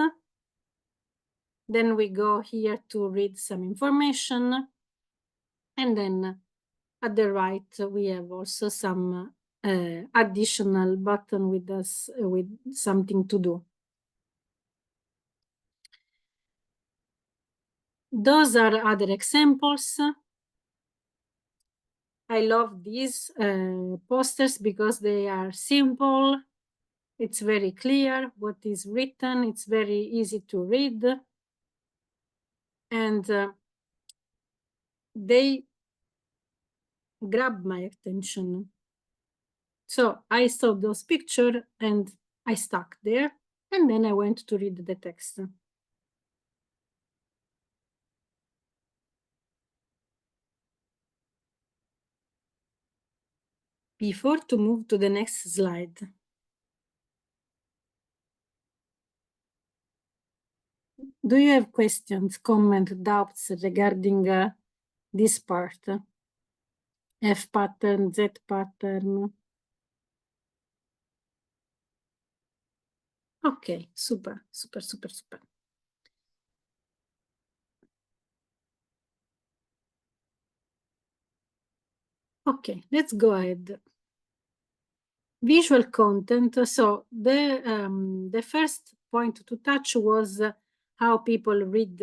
Then we go here to read some information. And then at the right, we have also some additional button with something to do. Those are other examples. I love these posters because they are simple. It's very clear what is written. It's very easy to read. And they grab my attention. So I saw those pictures and I stuck there. And then I went to read the text. Before to move to the next slide. Do you have questions, comments, doubts regarding this part? F pattern, Z pattern. Okay, super, super, super, super. Okay, let's go ahead. Visual content. So the first point to touch was how people read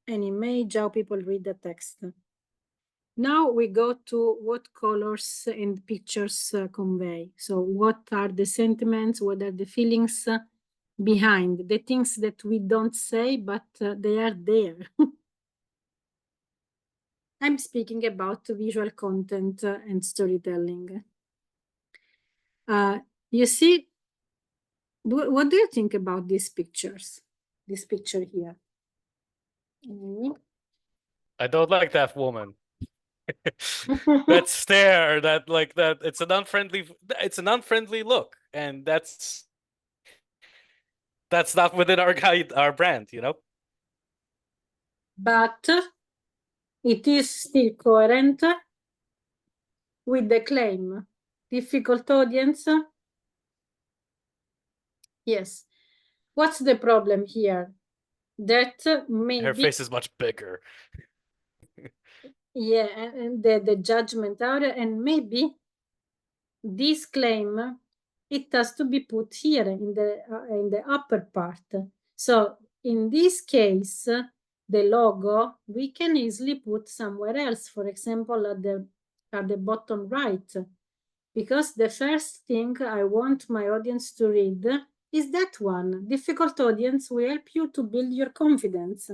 an image, how people read the text. Now we go to what colors and pictures convey. So what are the sentiments, what are the feelings behind, the things that we don't say, but they are there. I'm speaking about visual content and storytelling. You see, what do you think about these pictures? This picture here. I don't like that woman. That stare, that like that. It's an unfriendly look, and that's not within our brand, you know. But it is still coherent with the claim. Difficult audience. Yes. What's the problem here? That maybe Her face is much bigger. yeah, and the judgment out, and maybe this claim it has to be put here in the upper part. So in this case, the logo we can easily put somewhere else. For example, at the bottom right, because the first thing I want my audience to read is that one. Difficult audience will help you to build your confidence.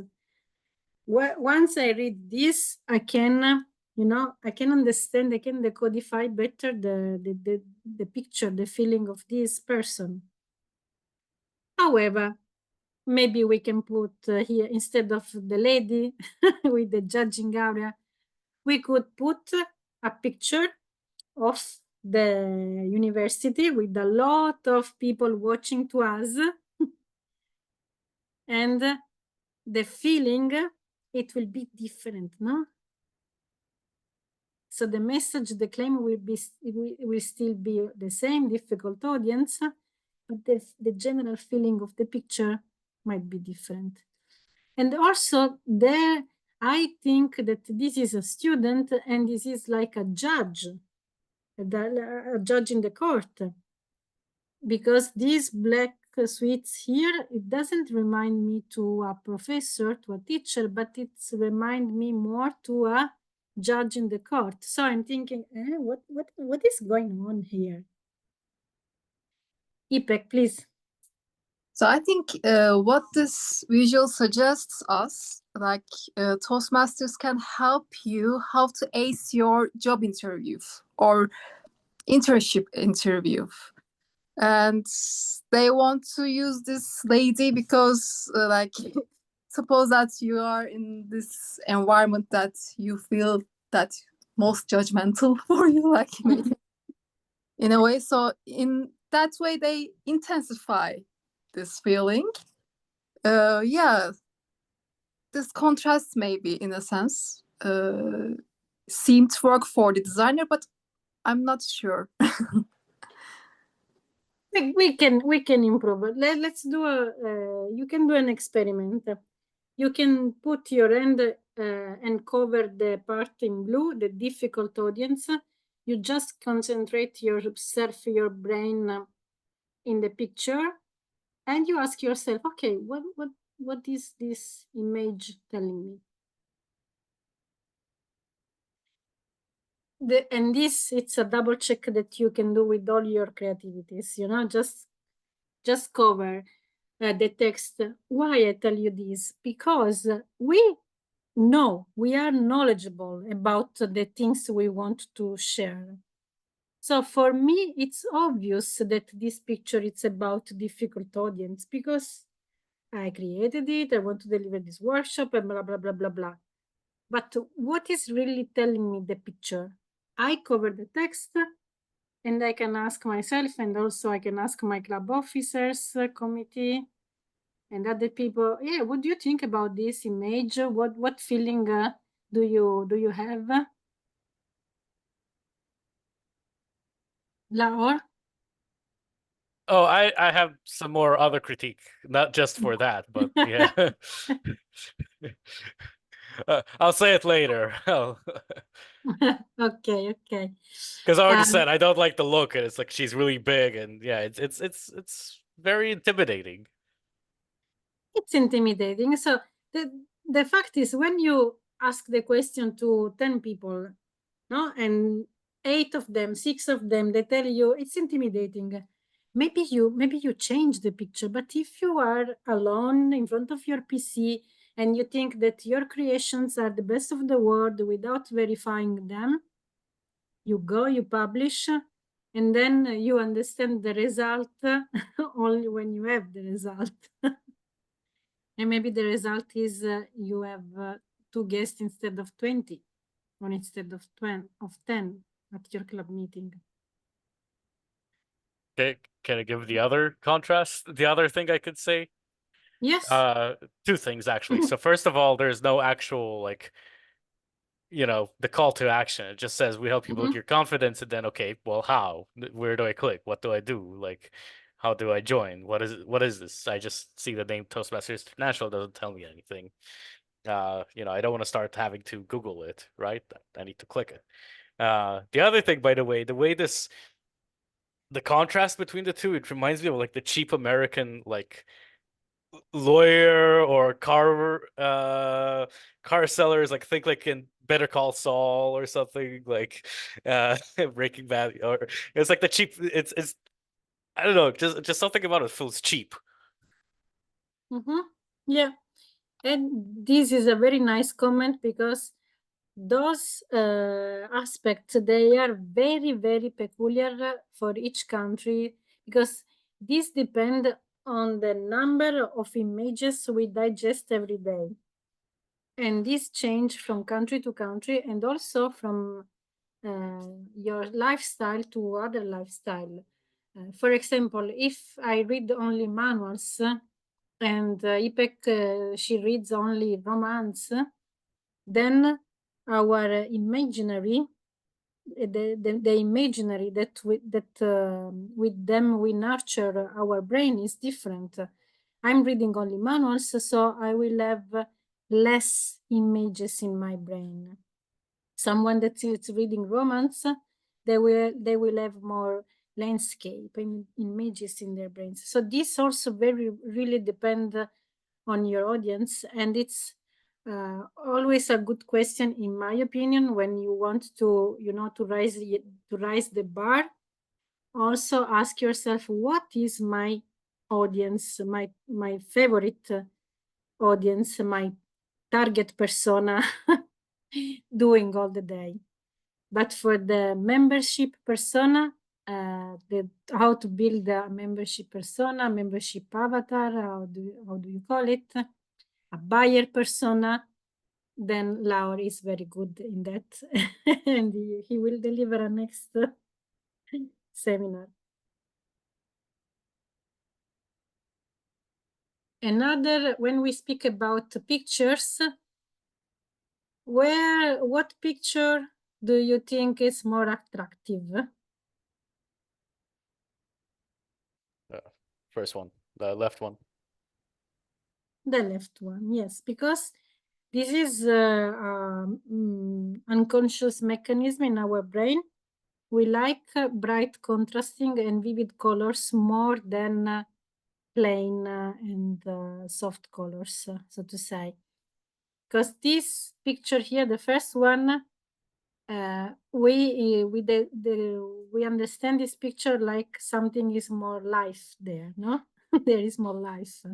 Once I read this, I can, I can understand, I can decodify better the picture, the feeling of this person. However, maybe we can put here, instead of the lady with the judging area, we could put a picture of the university with a lot of people watching to us. And the feeling, it will be different, no? So the message, the claim will still be the same, difficult audience, but the general feeling of the picture might be different. And also there, I think that this is a student and this is like a judge, a judge in the court, because these black suites here, it doesn't remind me to a professor, to a teacher, but it's remind me more to a judge in the court. So I'm thinking, what is going on here? Ipek, please. So I think what this visual suggests us, like Toastmasters can help you how to ace your job interview or internship interview. And they want to use this lady because like suppose that you are in this environment that you feel that most judgmental for you, like in a way. So in that way they intensify this feeling. Yeah, this contrast maybe in a sense seemed to work for the designer, but I'm not sure. We can improve it. Let's do you can do an experiment. You can put your hand and cover the part in blue, the difficult audience. You just concentrate yourself, your brain in the picture, and you ask yourself, okay, what is this image telling me? And this, it's a double check that you can do with all your creativities, just cover the text. Why I tell you this? Because we know, we are knowledgeable about the things we want to share. So for me, it's obvious that this picture is about difficult audience because I created it, I want to deliver this workshop and blah, blah, blah, blah, blah. But what is really telling me the picture? I cover the text and I can ask myself, and also I can ask my club officers committee and other people, yeah, what do you think about this image? What feeling do you have? Laura? Oh, I have some more other critique, not just for that, but yeah. I'll say it later. Okay, okay. Because I already Um, said I don't like the look, and it's like she's really big, and yeah, it's very intimidating. It's intimidating. So the fact is, when you ask the question to 10 people, no, and 8 of them, 6 of them, they tell you it's intimidating. Maybe you change the picture, but if you are alone in front of your PC and you think that your creations are the best of the world without verifying them, you go, you publish, and then you understand the result only when you have the result. And maybe the result is you have 2 guests instead of 20, or instead of 10 at your club meeting. Okay, can I give the other contrast? The other thing I could say? Yes. Two things actually. So first of all, there's no actual like, the call to action. It just says we help you build your confidence, and then okay, well, how? Where do I click? What do I do? Like, how do I join? What is this? I just see the name Toastmasters International, doesn't tell me anything. I don't want to start having to Google it, right? I need to click it. The other thing, by the way, the contrast between the two, it reminds me of like the cheap American like lawyer or car sellers, like think like in Better Call Saul or something, like Breaking Bad, or it's like the cheap, it's I don't know, just something about it feels cheap. Yeah, and this is a very nice comment, because those aspects, they are very, very peculiar for each country, because this depend on the number of images we digest every day. And this change from country to country, and also from your lifestyle to other lifestyle. For example, if I read only manuals, and Ipek, she reads only romance, then our imaginary, the imaginary that with them we nurture our brain is different. I'm reading only manuals, so I will have less images in my brain. Someone that is reading romance, they will have more landscape images in their brains. So this also really depend on your audience, and it's always a good question, in my opinion, when you want to to raise the bar. Also ask yourself, what is my audience, my favorite audience, my target persona doing all the day. But for the membership persona, how to build a membership persona, membership avatar, how do you call it, a buyer persona, then Laur is very good in that, and he will deliver a next seminar. Another, when we speak about pictures, what picture do you think is more attractive? First one, the left one. The left one, yes, because this is unconscious mechanism in our brain. We like bright, contrasting, and vivid colors more than plain and soft colors, so to say. Because this picture here, the first one, we understand this picture like something is more life there, no? There is more life.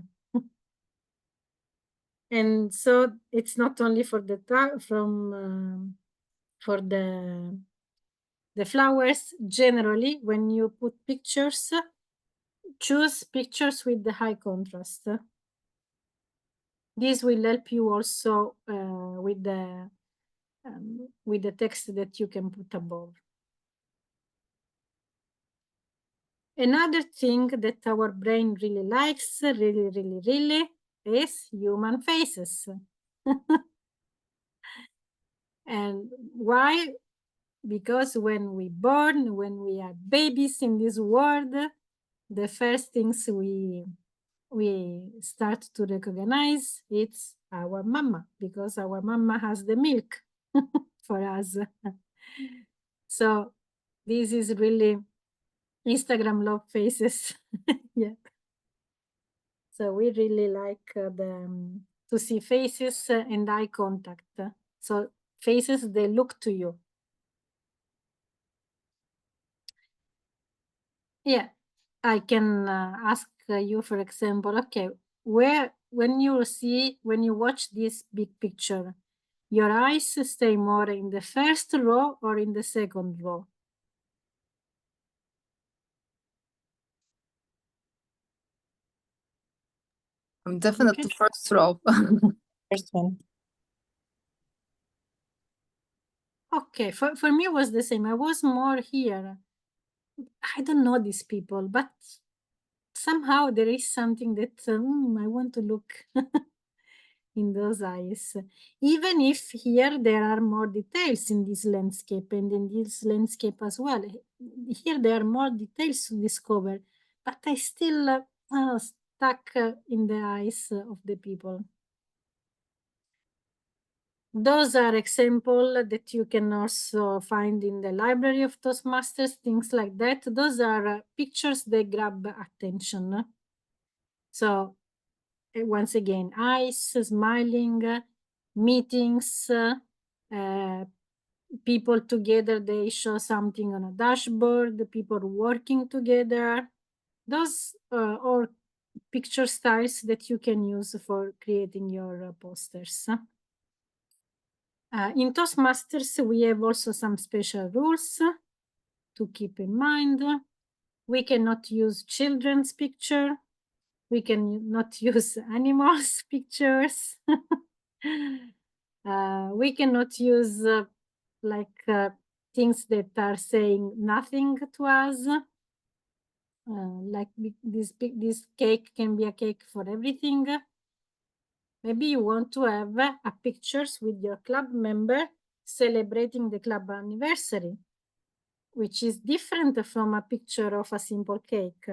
And so it's not only for the for the flowers. Generally, when you put pictures, choose pictures with the high contrast. This will help you also with the text that you can put above. Another thing that our brain really likes, really, is human faces. And why? Because when we born, when we are babies in this world, the first things we start to recognize, it's our mama, because our mama has the milk for us. So this is really Instagram love faces. Yeah. So we really like to see faces and eye contact. So faces, they look to you. Yeah, I can ask you, for example, okay, when you watch this big picture, your eyes stay more in the first row or in the second row? I'm definitely Okay. first row. First one. Okay, for me it was the same. I was more here. I don't know these people, but somehow there is something that I want to look in those eyes. Even if here there are more details in this landscape and in this landscape as well. Here there are more details to discover, but I still stuck in the eyes of the people. Those are examples that you can also find in the library of Toastmasters, things like that. Those are pictures that grab attention. So once again, eyes, smiling, meetings, people together, they show something on a dashboard, people working together. Those are picture styles that you can use for creating your posters. In Toastmasters, we have also some special rules to keep in mind. We cannot use children's picture. We cannot use animals' pictures. We cannot use things that are saying nothing to us. Like this cake can be a cake for everything. Maybe you want to have a pictures with your club member celebrating the club anniversary, which is different from a picture of a simple cake.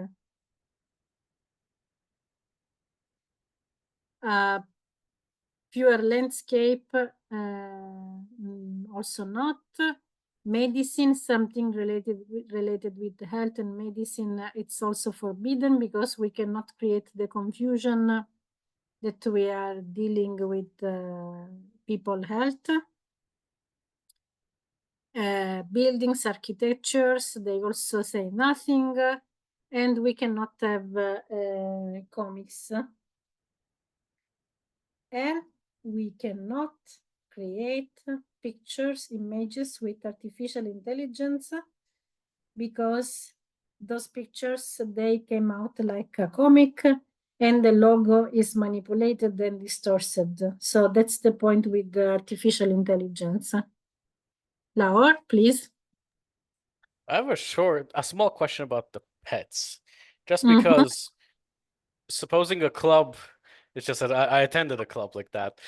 Pure landscape, also not. Medicine, something related with health and medicine, it's also forbidden because we cannot create the confusion that we are dealing with people health. Buildings, architectures, they also say nothing, and we cannot have comics. And we cannot create pictures, images with artificial intelligence, because those pictures, they came out like a comic and the logo is manipulated and distorted. So that's the point with the artificial intelligence. Laura, please. I have a small question about the pets. Just because supposing a club, it's just that I attended a club like that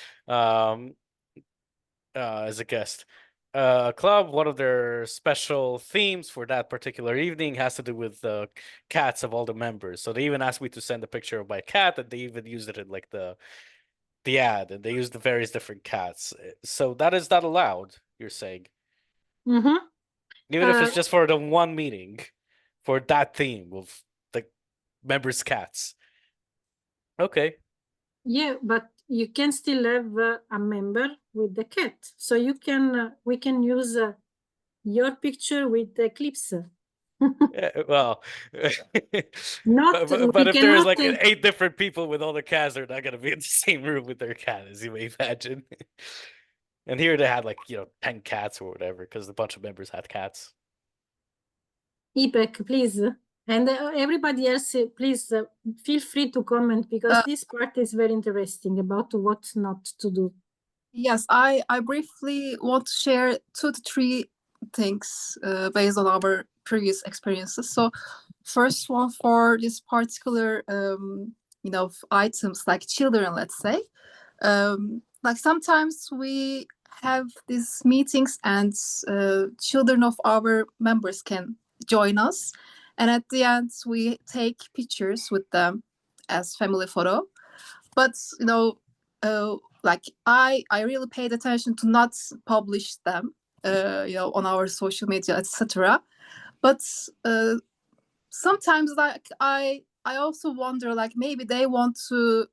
as a guest. A club, one of their special themes for that particular evening has to do with the cats of all the members. So they even asked me to send a picture of my cat, and they even used it in like the ad, and they used the various different cats. So that is not allowed, you're saying? Even if it's just for the one meeting, for that theme of the members' cats. Okay. Yeah, but you can still have a member with the cat. So you can, we can use your picture with the clips. Yeah, well, Not, but we if there is cannot, like 8 different people with all the cats, they're not gonna be in the same room with their cat, as you may imagine. And here they had 10 cats or whatever, because a bunch of members had cats. Ipek, please. And everybody else, please feel free to comment, because this part is very interesting about what not to do. Yes, I briefly want to share 2 to 3 things based on our previous experiences. So first one, for this particular items like children, let's say, like sometimes we have these meetings and children of our members can join us, and at the end we take pictures with them as family photo. But like I really paid attention to not publish them, on our social media, etc. But sometimes, like I also wonder, like maybe they want to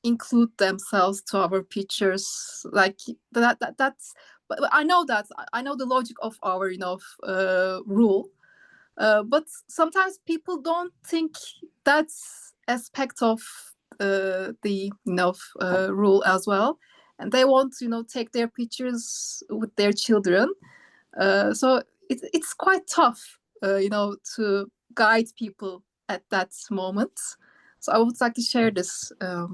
include themselves to our pictures, like that's. But I know the logic of our rule, but sometimes people don't think that's aspect of the rule as well, and they want to take their pictures with their children. So it's quite tough, to guide people at that moment. So I would like to share this. There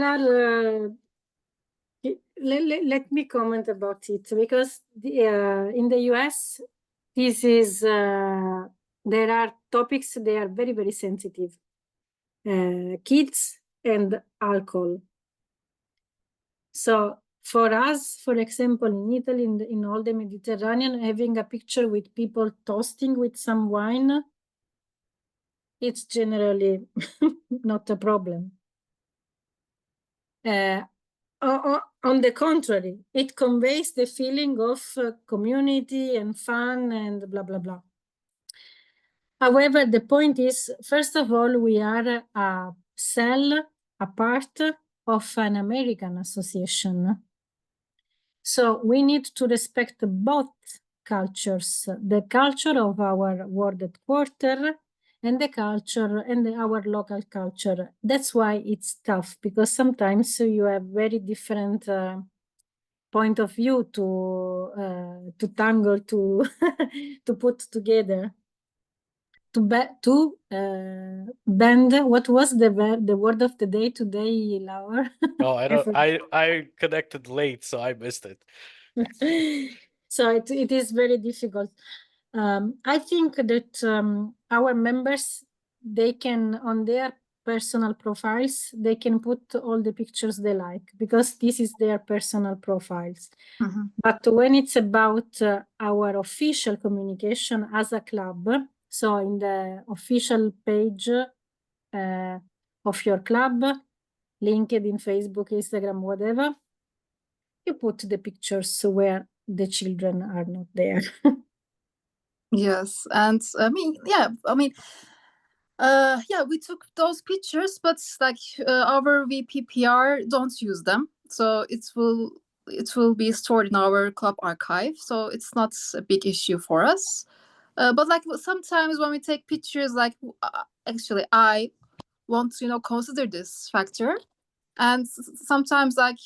are. Let me comment about it, because in the US, this is there are topics, they are very, very sensitive. Kids and alcohol. So for us, for example, in Italy, in all the Mediterranean, having a picture with people toasting with some wine, it's generally not a problem. On the contrary, it conveys the feeling of community and fun and blah, blah, blah. However, the point is, first of all, we are a part of an American association. So we need to respect both cultures, the culture of our world headquarters and the culture and our local culture. That's why it's tough, because sometimes you have very different point of view to tangle, to to put together, to bend. What was the word of the day today, Laura? Oh, I don't. I connected late, so I missed it. So it is very difficult. I think that our members, they can, on their personal profiles, they can put all the pictures they like, because this is their personal profiles. Mhm. But when it's about our official communication as a club, so in the official page of your club, LinkedIn, Facebook, Instagram, whatever, you put the pictures where the children are not there. Yes, and we took those pictures, but like our VPPR don't use them, so it will be stored in our club archive, so it's not a big issue for us. But like sometimes when we take pictures, like actually I want to consider this factor, and sometimes like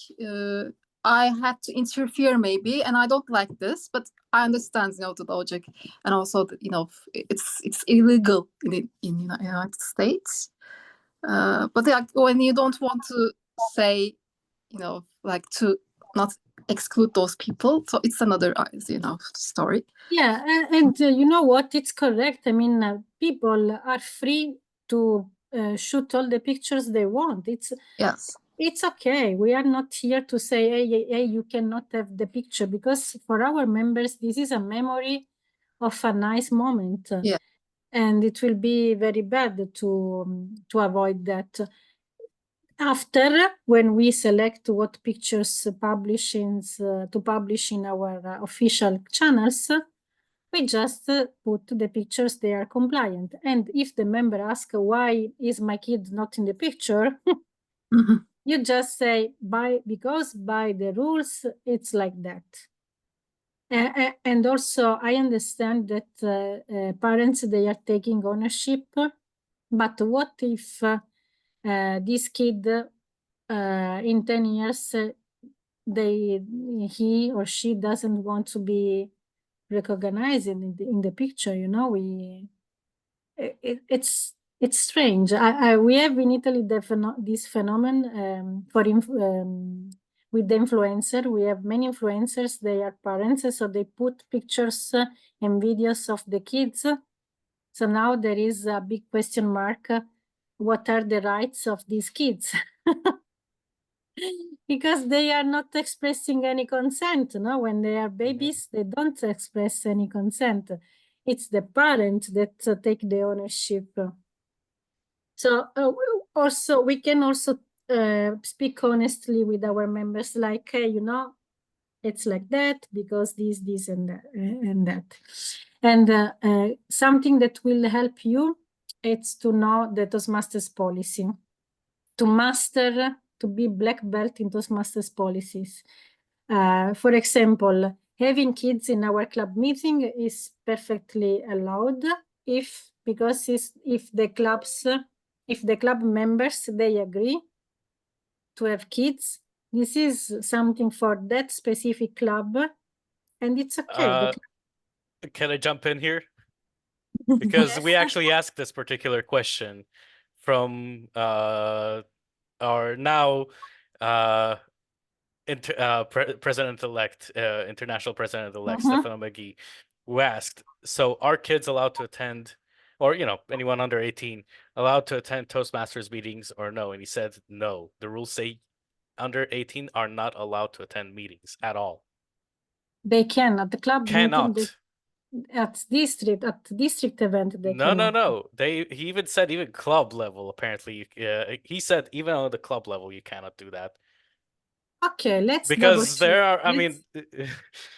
I had to interfere maybe, and I don't like this, but I understand the logic, and also it's illegal in United States. But like when you don't want to say, like to not exclude those people, so it's another story. Yeah, and you know what? It's correct. I mean, people are free to shoot all the pictures they want. It's okay. We are not here to say, hey, you cannot have the picture, because for our members, this is a memory of a nice moment. Yeah. And it will be very bad to avoid that. After, when we select what pictures to publish in our official channels, we just put the pictures they are compliant. And if the member asks, why is my kid not in the picture? Mhm. You just say, because by the rules, it's like that. And also, I understand that parents, they are taking ownership, but what if this kid in 10 years, he or she doesn't want to be recognized in the picture, it's strange. We have in Italy this phenomenon with the influencer. We have many influencers, they are parents, so they put pictures and videos of the kids. So now there is a big question mark. What are the rights of these kids? Because they are not expressing any consent, no? When they are babies, they don't express any consent. it's the parent that take the ownership. So also we can also speak honestly with our members, like, hey, you know, it's like that because this and that and that. And something that will help you, it's to know the Toastmasters policy, to master, to be black belt in Toastmasters policies. For example, having kids in our club meeting is perfectly allowed if the club members, they agree to have kids. This is something for that specific club, and it's okay. Can I jump in here? Because we actually asked this particular question from our now president-elect, international president-elect Stefano Maggi, who asked, so are kids allowed to attend, or, you know, anyone under 18 allowed to attend Toastmasters meetings or no? And he said, no, the rules say under 18 are not allowed to attend meetings at all. They can at the club Cannot. meeting. At district event, they cannot. No. He even said even club level, apparently. He said even on the club level, you cannot do that. Okay, let's because there are, I Let's- mean,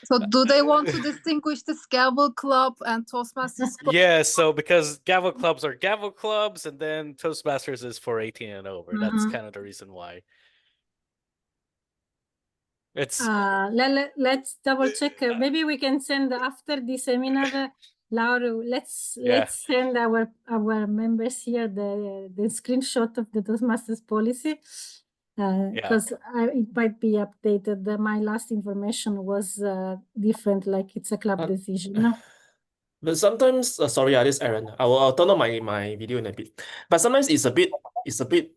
So do they want to distinguish the Gavel Club and Toastmasters Club? yeah. So because gavel clubs are gavel clubs, and then Toastmasters is for 18 and over. That's Mhm. kind of the reason why. It's Let's double check. Maybe we can send after the seminar, Laura. Let's send our members here the screenshot of the Toastmasters policy, because it might be updated. My last information was different, like it's a club decision. No? But sometimes, sorry, this is Aaron. I'll turn on my video in a bit. But sometimes it's a bit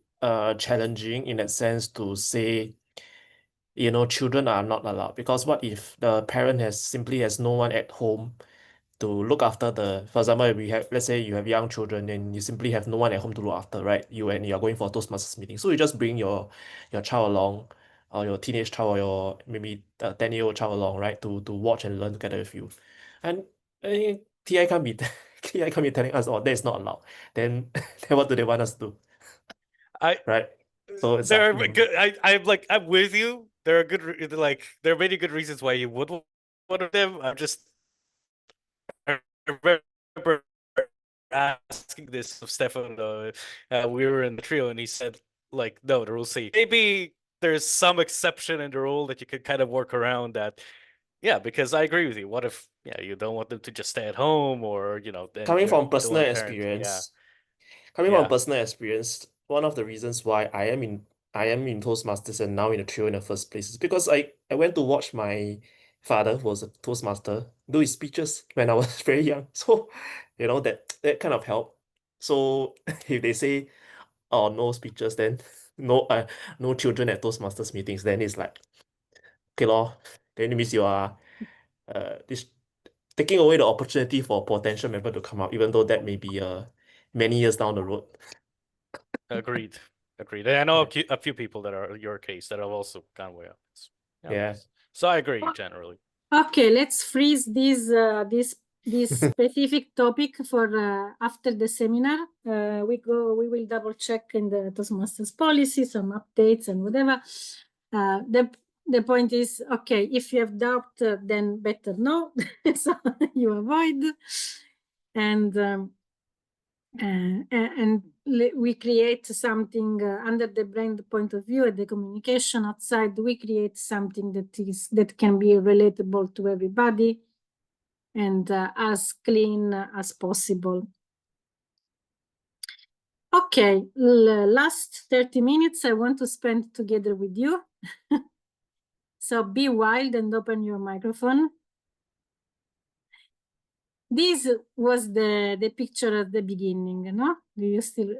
challenging in that sense to say, you know, children are not allowed, because what if the parent simply has no one at home to look after for example, if let's say you have young children and you simply have no one at home to look after, right? You are going for a Toastmasters meeting. So you just bring your child along, or your teenage child, or your maybe 10-year-old child along, right? To watch and learn together with you. And TI can't be telling us, oh, that is not allowed. Then what do they want us to do? Right? So it's there are good. I'm with you. There are good, there are many good reasons why you would one of them. I remember asking this of Stefano. We were in the trio, and he said, like, no, the rules say maybe there's some exception in the rule that you could kind of work around that. Yeah, because I agree with you. What if you don't want them to just stay at home, or coming from personal one parent, experience, one of the reasons why I am in Toastmasters and now in the trio in the first place is because I went to watch my father, who was a Toastmaster, do his speeches when I was very young. So, that kind of helped. So if they say, oh, no speeches, then no children at Toastmasters meetings, then it's like, okay lor, then it means you are this taking away the opportunity for a potential member to come out, even though that may be many years down the road. Agreed. And I know a few people that are your case that have also gone way up. Yeah. So I agree generally. Okay, let's freeze this specific topic for after the seminar. We will double check in the Toastmasters policy, some updates and whatever. The point is, okay, if you have doubt, then better know, so you avoid. And we create something under the brand point of view, at the communication outside. We create something that can be relatable to everybody and as clean as possible. Okay, last 30 minutes I want to spend together with you. So be wild and open your microphone. This was the picture at the beginning, no?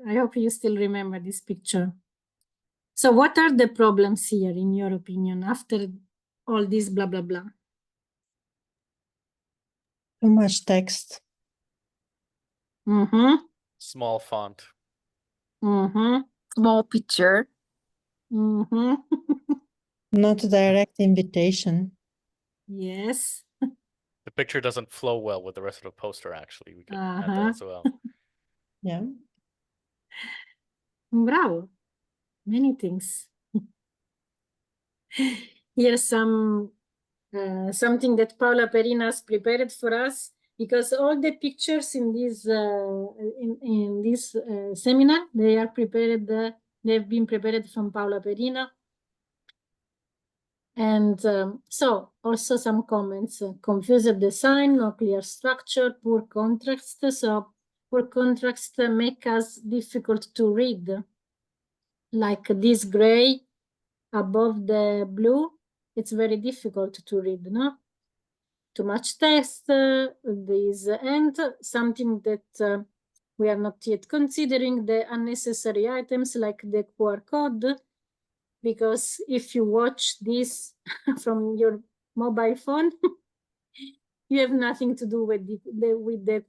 I hope you still remember this picture. So what are the problems here, in your opinion, after all this blah, blah, blah? Too much text. Mm-hmm. Small font. Mm-hmm. Small picture. Mm-hmm. Not a direct invitation. Yes. The picture doesn't flow well with the rest of the poster, actually. We could add that Uh-huh. as well. Yeah. Bravo. Many things. Here's some something that Paula Perinas prepared for us, because all the pictures in this seminar, they are prepared. They've been prepared from Paula Perina. And so also some comments: confused design, no clear structure, poor contrast. So poor contrast make us difficult to read, like this gray above the blue. It's very difficult to read, no? Too much text, this, and something that we are not yet considering, the unnecessary items like the QR code, because if you watch this from your mobile phone, you have nothing to do with the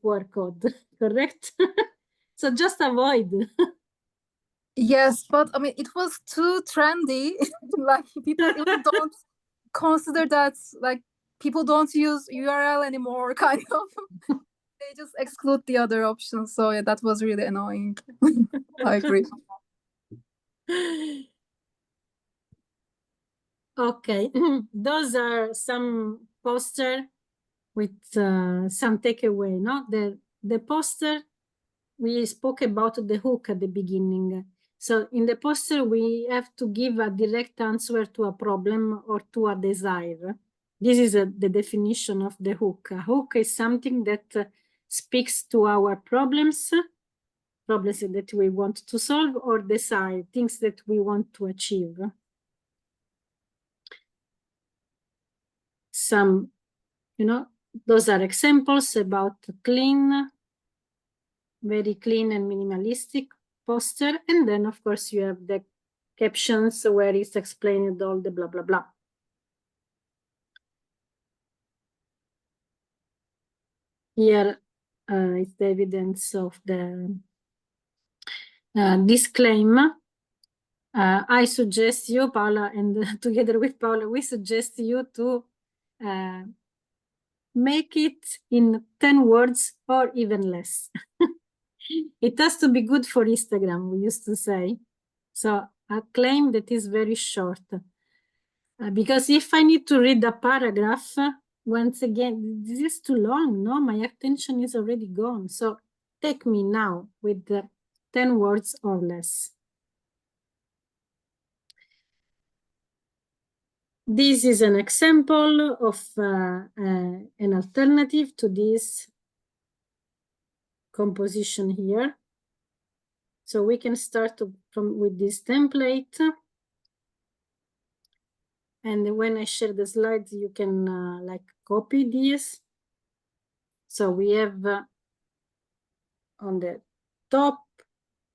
QR code, correct? So just avoid. Yes, but I mean, it was too trendy. Like people even don't consider that. Like people don't use URL anymore. Kind of, they just exclude the other options. So yeah, that was really annoying. I agree. Okay, those are some poster with some takeaway. No, the poster, we spoke about the hook at the beginning. So in the poster, we have to give a direct answer to a problem or to a desire. This is the definition of the hook. A hook is something that speaks to our problems that we want to solve, or desire, things that we want to achieve. Some, those are examples about clean, very clean and minimalistic poster. And then, of course, you have the captions where it's explained all the blah, blah, blah. Here is the evidence of the disclaimer. I suggest you, Paula, and together with Paula, we suggest you to make it in 10 words or even less. It has to be good for Instagram, we used to say. So a claim that is very short. Because if I need to read a paragraph, once again, this is too long, no? My attention is already gone. So take me now with 10 words or less. This is an example of an alternative to this composition here. So we can start with this template. And when I share the slides, you can like copy this. So we have on the top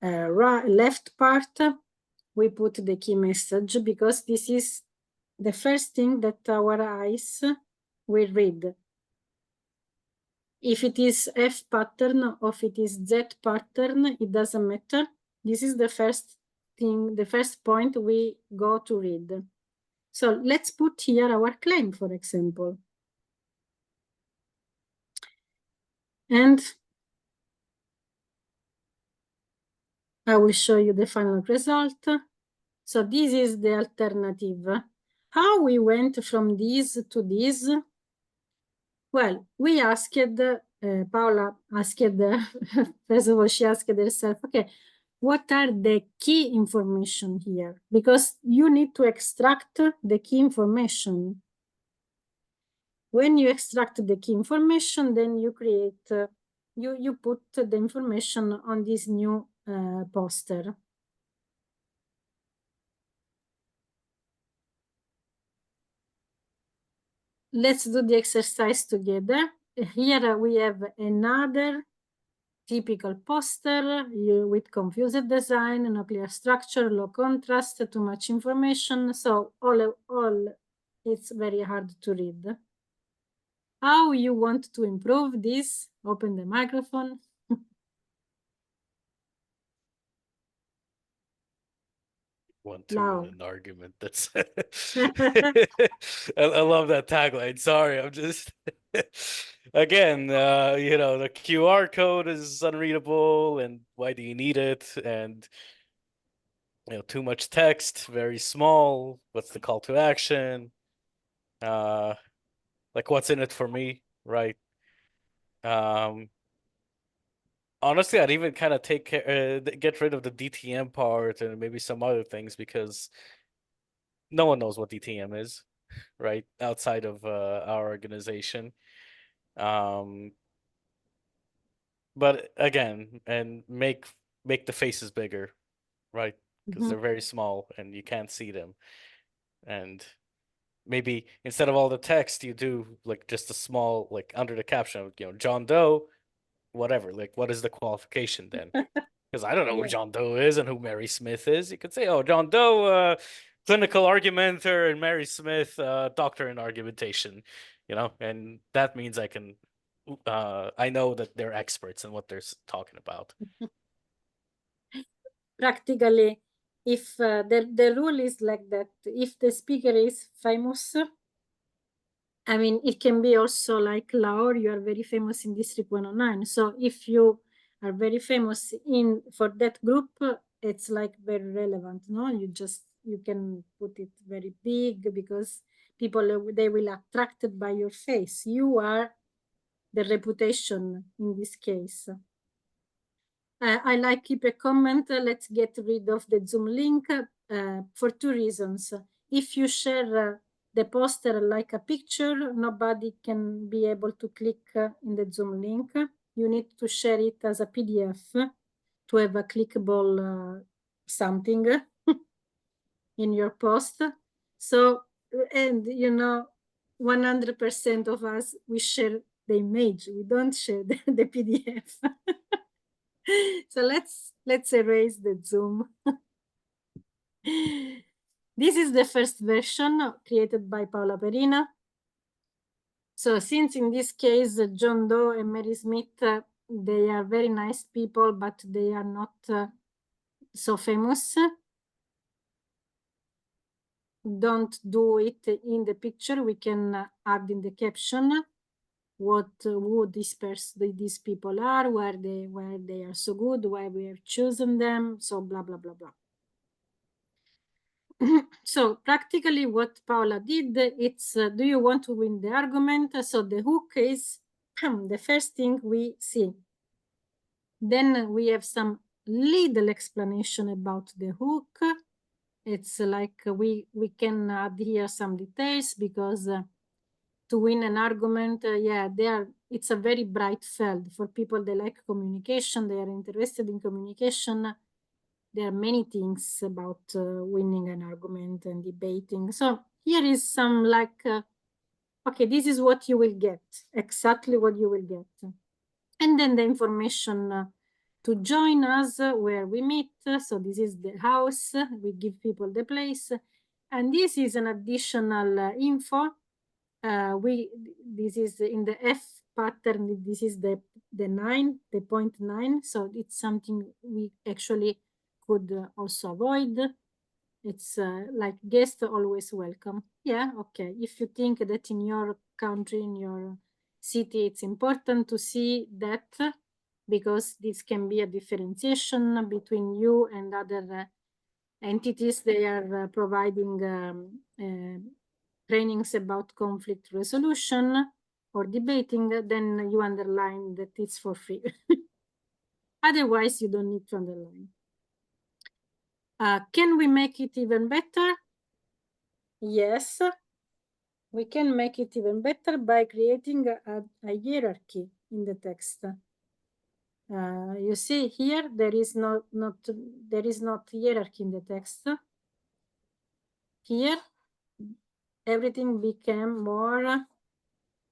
right, left part, we put the key message, because this is the first thing that our eyes will read. If it is F pattern or if it is Z pattern, it doesn't matter. This is the first thing, the first point we go to read. So let's put here our claim, for example. And I will show you the final result. So this is the alternative. How we went from this to this? Well, we asked, Paula asked, first of all, she asked herself, okay, what are the key information here? Because you need to extract the key information. When you extract the key information, then you create, you put the information on this new poster. Let's do the exercise together. Here we have another typical poster with confused design, no clear structure, low contrast, too much information. So all it's very hard to read. How you want to improve this? Open the microphone. One, two, Now. in an argument. That's I love that tagline. Sorry, I'm just Again, you know, the QR code is unreadable, and why do you need it? And you know, too much text, very small. What's the call to action? Like what's in it for me, right? Honestly, I'd even kind of get rid of the DTM part and maybe some other things, because no one knows what DTM is, right? Outside of our organization. But again, and make the faces bigger, right? Because they're very small and you can't see them. And maybe instead of all the text, you do like just a small, like under the caption, you know, John Doe, whatever. Like, what is the qualification then? Because I don't know who John Doe is and who Mary Smith is. You could say, oh, John Doe, clinical argumenter, and Mary Smith, doctor in argumentation, you know, and that means I know that they're experts in what they're talking about. Practically, if the rule is like that, if the speaker is famous, I mean, it can be also like Laur, you are very famous in District 109. So if you are very famous for that group, it's like very relevant, no? You can put it very big, because people, they will attracted by your face. You are the reputation in this case. I like keep a comment. Let's get rid of the Zoom link for two reasons. If you share the poster like a picture, nobody can be able to click in the Zoom link. You need to share it as a PDF to have a clickable something in your post. So, and you know, 100% of us, we share the image. We don't share the PDF. So let's erase the Zoom. This is the first version created by Paola Perina. So since in this case, John Doe and Mary Smith, they are very nice people, but they are not so famous. Don't do it in the picture. We can add in the caption who these people are, where they are so good, why we have chosen them, so blah blah blah blah. So practically what Paola did, it's do you want to win the argument? So the hook is the first thing we see. Then we have some little explanation about the hook. It's like we can add here some details, because to win an argument, it's a very bright field for people that like communication, they are interested in communication. There are many things about winning an argument and debating. So here is some like, okay, this is what you will get, exactly what you will get. And then the information to join us where we meet. So this is the house, we give people the place. And this is an additional info. This is in the F pattern, this is the 9, the point 9. So it's something we actually could also avoid. It's like guest always welcome. Yeah, okay. If you think that in your country, in your city, it's important to see that, because this can be a differentiation between you and other entities. They are providing trainings about conflict resolution or debating, then you underline that it's for free. Otherwise, you don't need to underline. Can we make it even better? Yes, we can make it even better by creating a hierarchy in the text. You see here, there is not hierarchy in the text. Here, everything became more,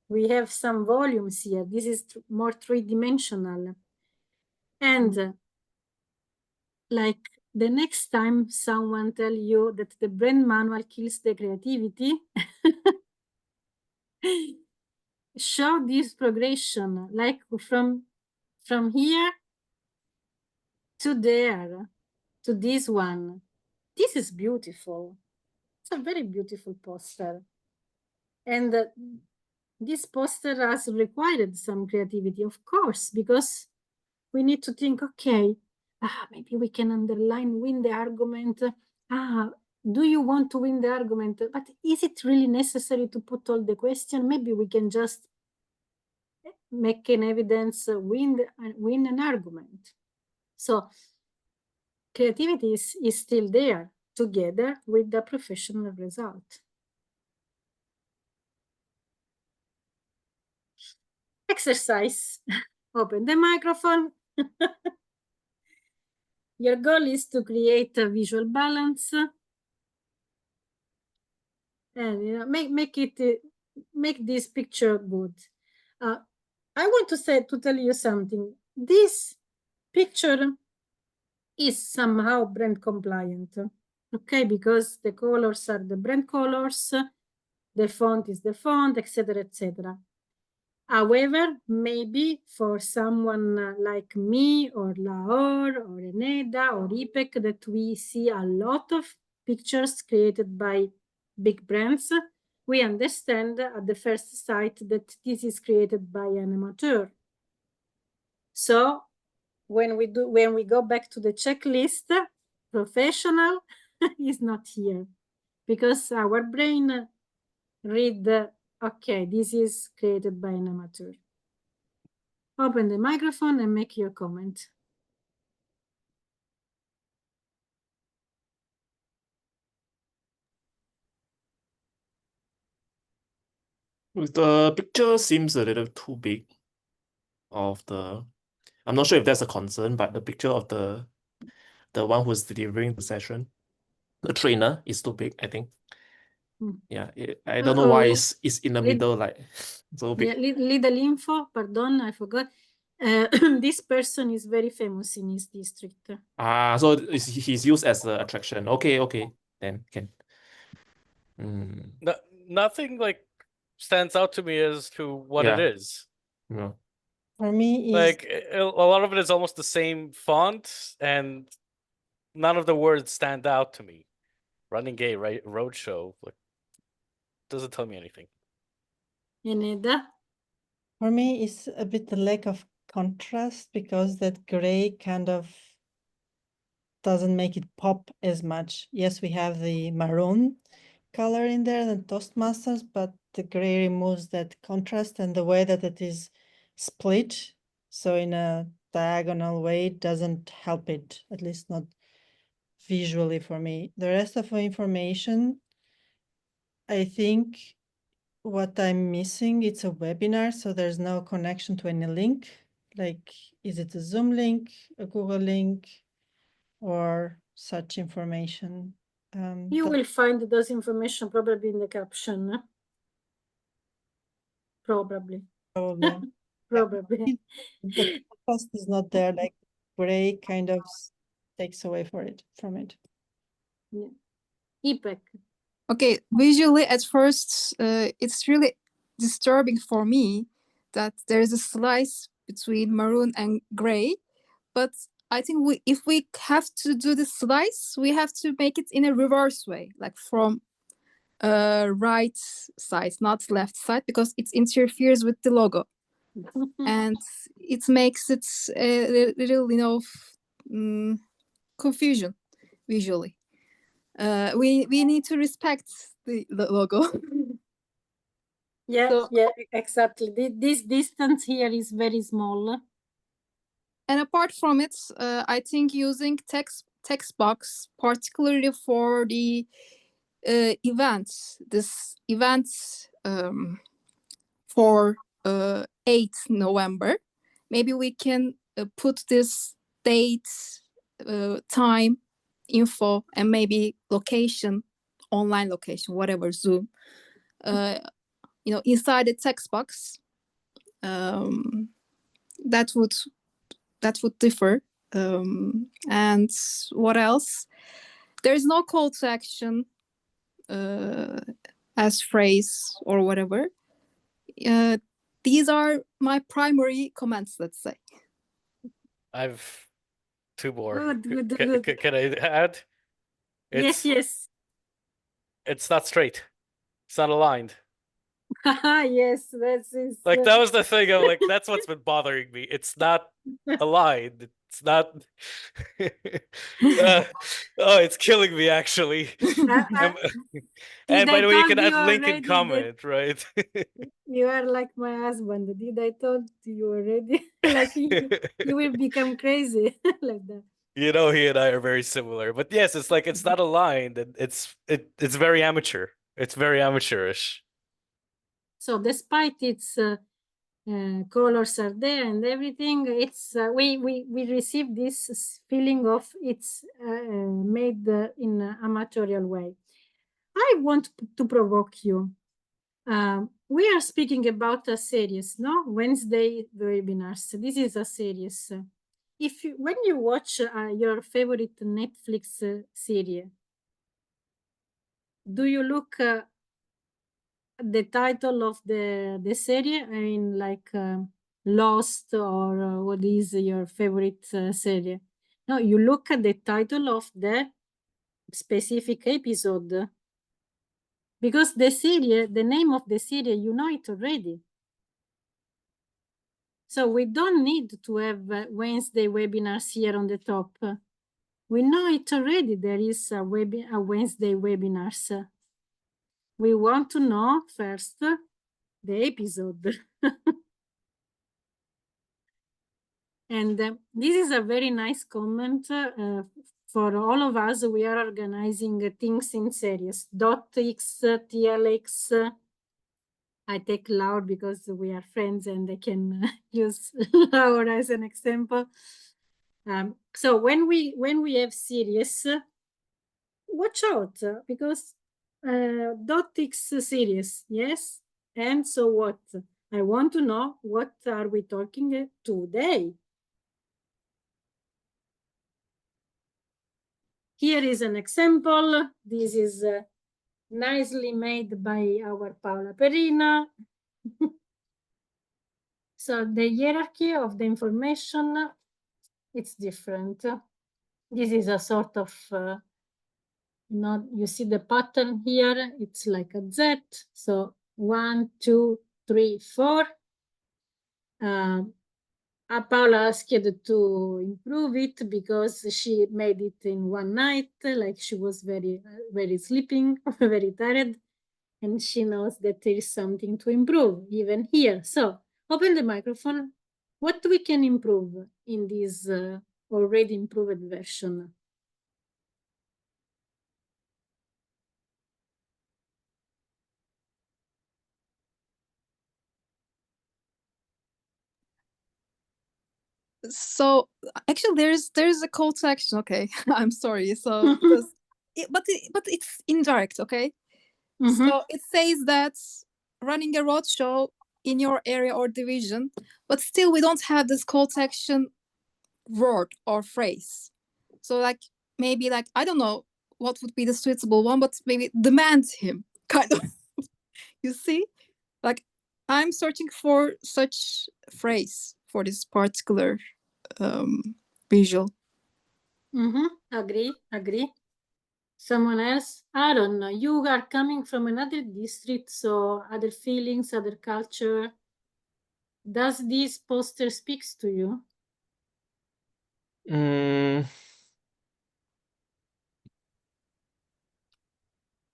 we have some volumes here. This is more three-dimensional. And like the next time someone tell you that the brand manual kills the creativity, show this progression, like from here to there, to this one. This is beautiful. It's a very beautiful poster. And this poster has required some creativity, of course, because we need to think, okay, maybe we can underline, win the argument. Do you want to win the argument? But is it really necessary to put all the question? Maybe we can just make an evidence, win an argument. So creativity is still there together with the professional result. Exercise. Open the microphone. Your goal is to create a visual balance and make this picture good. I want to tell you something. This picture is somehow brand compliant, okay? Because the colors are the brand colors, the font is the font, etc., etc. However, maybe for someone like me or Laor or Eneda or Ipek that we see a lot of pictures created by big brands, we understand at the first sight that this is created by an amateur. So when we go back to the checklist, professional is not here because our brain read, okay, this is created by an amateur. Open the microphone and make your comment. The picture seems a little too big of the, I'm not sure if that's a concern, but the picture of the one who's delivering the session, the trainer, is too big, I think. Yeah, I don't know why it's in the middle, like so big. Yeah, little info, pardon, I forgot. This person is very famous in his district. So he's used as an attraction. Okay, then can. Nothing like stands out to me as to what it is. Yeah. For me, like a lot of it is almost the same font, and none of the words stand out to me. Running Gay Roadshow, like, doesn't tell me anything. Eneda? For me, it's a bit the lack of contrast because that gray kind of doesn't make it pop as much. Yes, we have the maroon color in there, the Toastmasters, but the gray removes that contrast, and the way that it is split, so in a diagonal way, it doesn't help it, at least not visually for me. The rest of the information, I think what I'm missing, it's a webinar, so there's no connection to any link. Like, is it a Zoom link, a Google link, or such information? You will find those information probably in the caption. Probably. Probably. Probably. The contrast is not there, like gray kind of takes away from it. Yeah. Ipek. Okay, visually at first, it's really disturbing for me that there is a slice between maroon and gray, but I think if we have to do the slice, we have to make it in a reverse way, like from right side, not left side, because it interferes with the logo. And it makes it a little, confusion visually. We need to respect the logo. Yeah, yeah, exactly. This distance here is very small. And apart from it, I think using text box, particularly for the events, this event for 8th November, maybe we can put this date, time, info, and maybe location, online location, whatever, Zoom, inside the text box. That would differ. And what else? There is no call to action as phrase or whatever. These are my primary comments, let's say. I've two more. Good. Can I add? Yes. It's not straight. It's not aligned. Yes, that's is. Like that was the thing. I'm like, that's what's been bothering me. It's not aligned. It's not. Oh, it's killing me actually. I- And Did by I the way, you told can you add link in already that comment, right? you are like my husband? Did I told you already? Like you will become crazy like that. You know, he and I are very similar. But yes, it's like it's not aligned, and it's very amateur. It's very amateurish. So despite its colors are there and everything, it's we receive this feeling of it's made in an amatorial way. I want to provoke you. We are speaking about a series, no? Wednesday webinars. This is a series. If you, when you watch your favorite Netflix series, do you look the title of the series? I mean, like Lost or what is your favorite series? No, you look at the title of the specific episode. Because the series, the name of the series, you know it already. So we don't need to have Wednesday webinars here on the top. We know it already. There is a Wednesday webinars. We want to know first the episode. And this is a very nice comment for all of us. We are organizing things in series. DOTx, TLX. I take Laura because we are friends and I can use Laura as an example. So when we have series, watch out because DOTx series, yes. And so what? I want to know what are we talking today. Here is an example. This is nicely made by our Paola Perina. So the hierarchy of the information, it's different. This is a sort of, you see the pattern here, it's like a Z. So 1, 2, 3, 4. Paola asked to improve it because she made it in one night, like she was very, very sleeping, very tired. And she knows that there is something to improve even here. So open the microphone. What we can improve in this already improved version? So actually, there's a call to action. Okay, I'm sorry. So but it's indirect. Okay, so it says that running a roadshow in your area or division, but still we don't have this call to action word or phrase. So like maybe like I don't know what would be the suitable one, but maybe demand him kind of. You see, like I'm searching for such phrase for this particular visual. Agree. Someone else? I don't know. You are coming from another district, so other feelings, other culture. Does this poster speaks to you?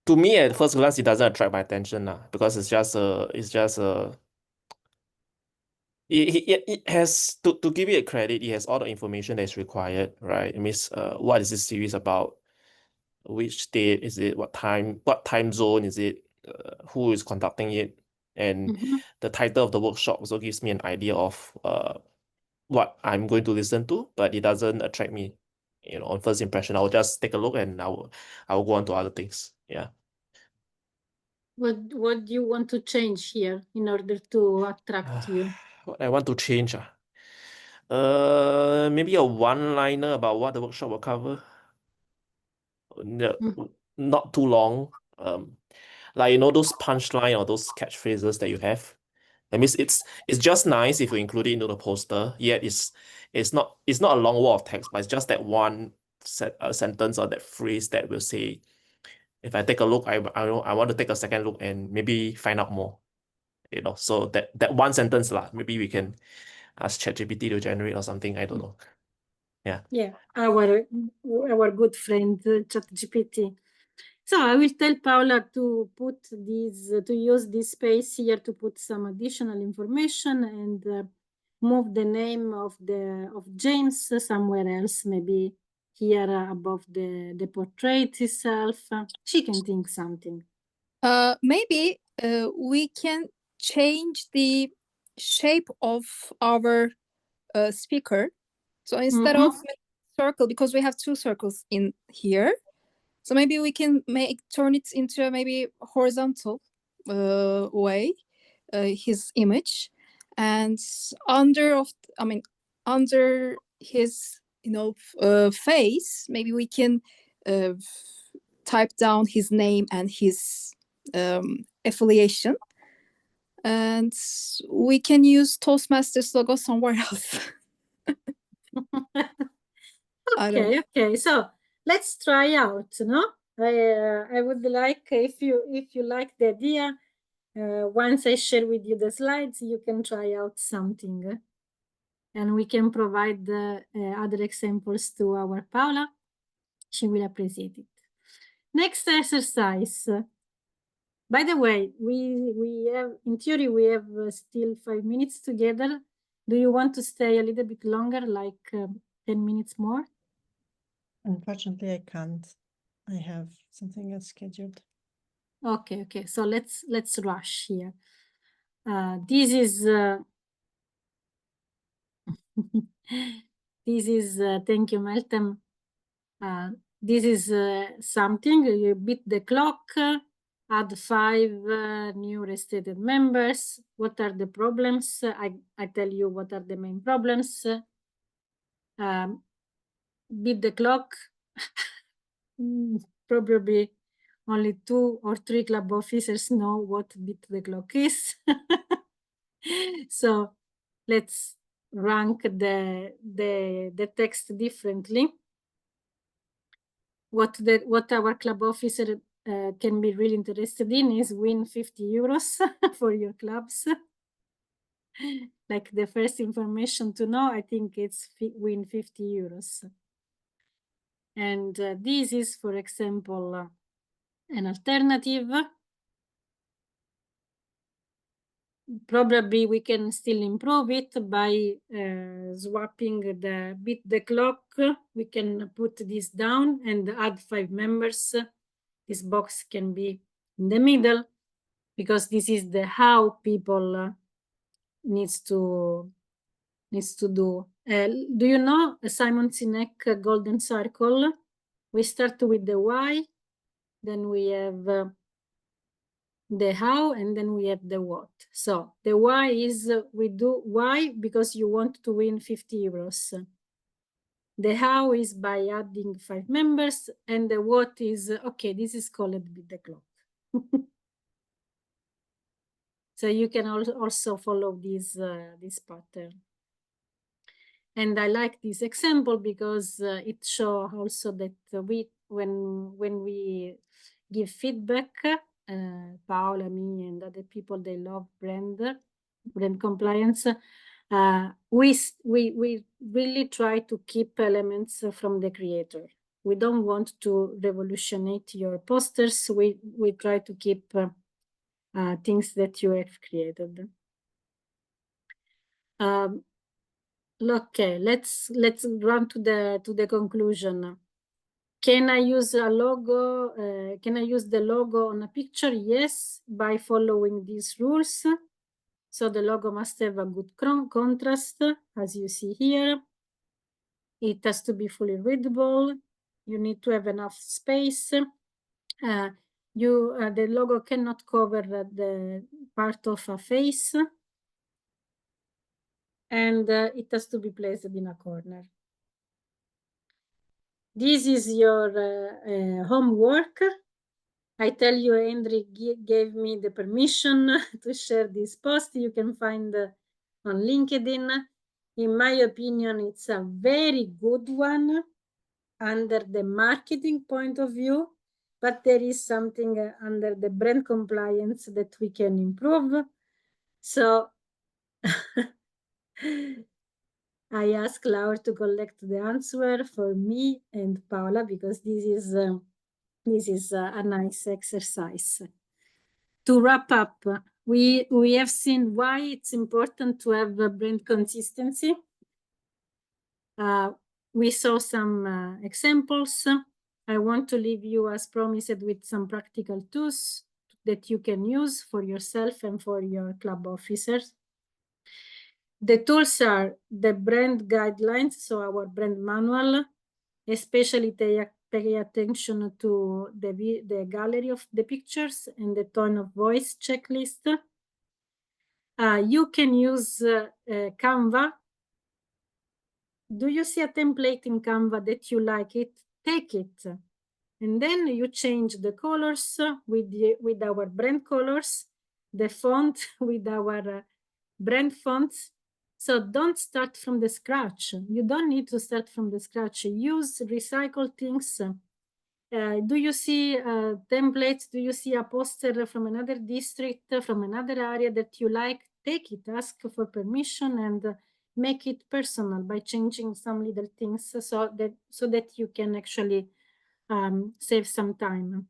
To me, at first glance, it doesn't attract my attention because it has to give it a credit. It has all the information that's required, right? It means what is this series about? Which date is it? What time zone is it? Who is conducting it? And the title of the workshop also gives me an idea of what I'm going to listen to, but it doesn't attract me. You know, on first impression, I'll just take a look and I will go on to other things. Yeah. What do you want to change here in order to attract you? What I want to change? Maybe a one-liner about what the workshop will cover. Not too long. Like you know those punchline or those catchphrases that you have. That means it's just nice if you include it into the poster. Yet it's not a long wall of text, but it's just that one sentence or that phrase that will say, if I take a look, I want to take a second look and maybe find out more. you know, so that one sentence lah, maybe we can ask ChatGPT to generate or something. I don't know. Yeah. Yeah, our good friend ChatGPT. So I will tell Paola to put these, to use this space here to put some additional information and move the name of James somewhere else, maybe here above the portrait itself. She can think something. Maybe we can change the shape of our speaker. So instead of circle, because we have two circles in here, so maybe we can turn it into a maybe horizontal way, his image, and under his face, maybe we can type down his name and his affiliation, and we can use Toastmasters logo somewhere else. Okay. So let's try out. No, I would like if you like the idea. Once I share with you the slides, you can try out something, and we can provide other examples to our Paola. She will appreciate it. Next exercise. By the way, we have, in theory, we have still 5 minutes together. Do you want to stay a little bit longer, like 10 minutes more? Unfortunately, I can't. I have something else scheduled. Okay. So let's rush here. This is this is thank you, Malta. This is something you beat the clock. Add 5 new restated members. What are the problems? I tell you what are the main problems. Beat the clock. Probably only 2 or 3 club officers know what beat the clock is. So let's rank the text differently. What our club officer can be really interested in is win 50 euros for your clubs. Like the first information to know, I think it's win 50 euros. And this is, for example, an alternative. Probably we can still improve it by swapping the beat the clock. We can put this down and add 5 members. This box can be in the middle because this is the how people needs to do. Do you know Simon Sinek golden circle? We start with the why, then we have the how, and then we have the what. So the why is we do why because you want to win 50 euros. The how is by adding 5 members, and the what is okay, this is called beat the clock. So you can also follow this pattern. And I like this example because it shows also that when we give feedback, Paola, me, and other people, they love brand compliance. We really try to keep elements from the creator. We don't want to revolutionate your posters. We try to keep things that you have created. Okay, let's run to the conclusion. Can I use a logo? Can I use the logo on a picture? Yes, by following these rules. So the logo must have a good contrast, as you see here. It has to be fully readable. You need to have enough space. The logo cannot cover the part of a face. And it has to be placed in a corner. This is your homework. I tell you, Andri gave me the permission to share this post. You can find on LinkedIn. In my opinion, it's a very good one under the marketing point of view, but there is something under the brand compliance that we can improve. So I asked Laura to collect the answer for me and Paola, because this is a nice exercise. To wrap up, we have seen why it's important to have a brand consistency. We saw some examples. I want to leave you, as promised, with some practical tools that you can use for yourself and for your club officers. The tools are the brand guidelines, so our brand manual, especially pay attention to the gallery of the pictures and the tone of voice checklist. You can use Canva. Do you see a template in Canva that you like it? Take it. And then you change the colors with our brand colors, the font with our brand fonts. So don't start from the scratch. You don't need to start from the scratch. Use recycled things. Do you see templates? Do you see a poster from another district, from another area that you like? Take it, ask for permission, and make it personal by changing some little things so that you can actually save some time.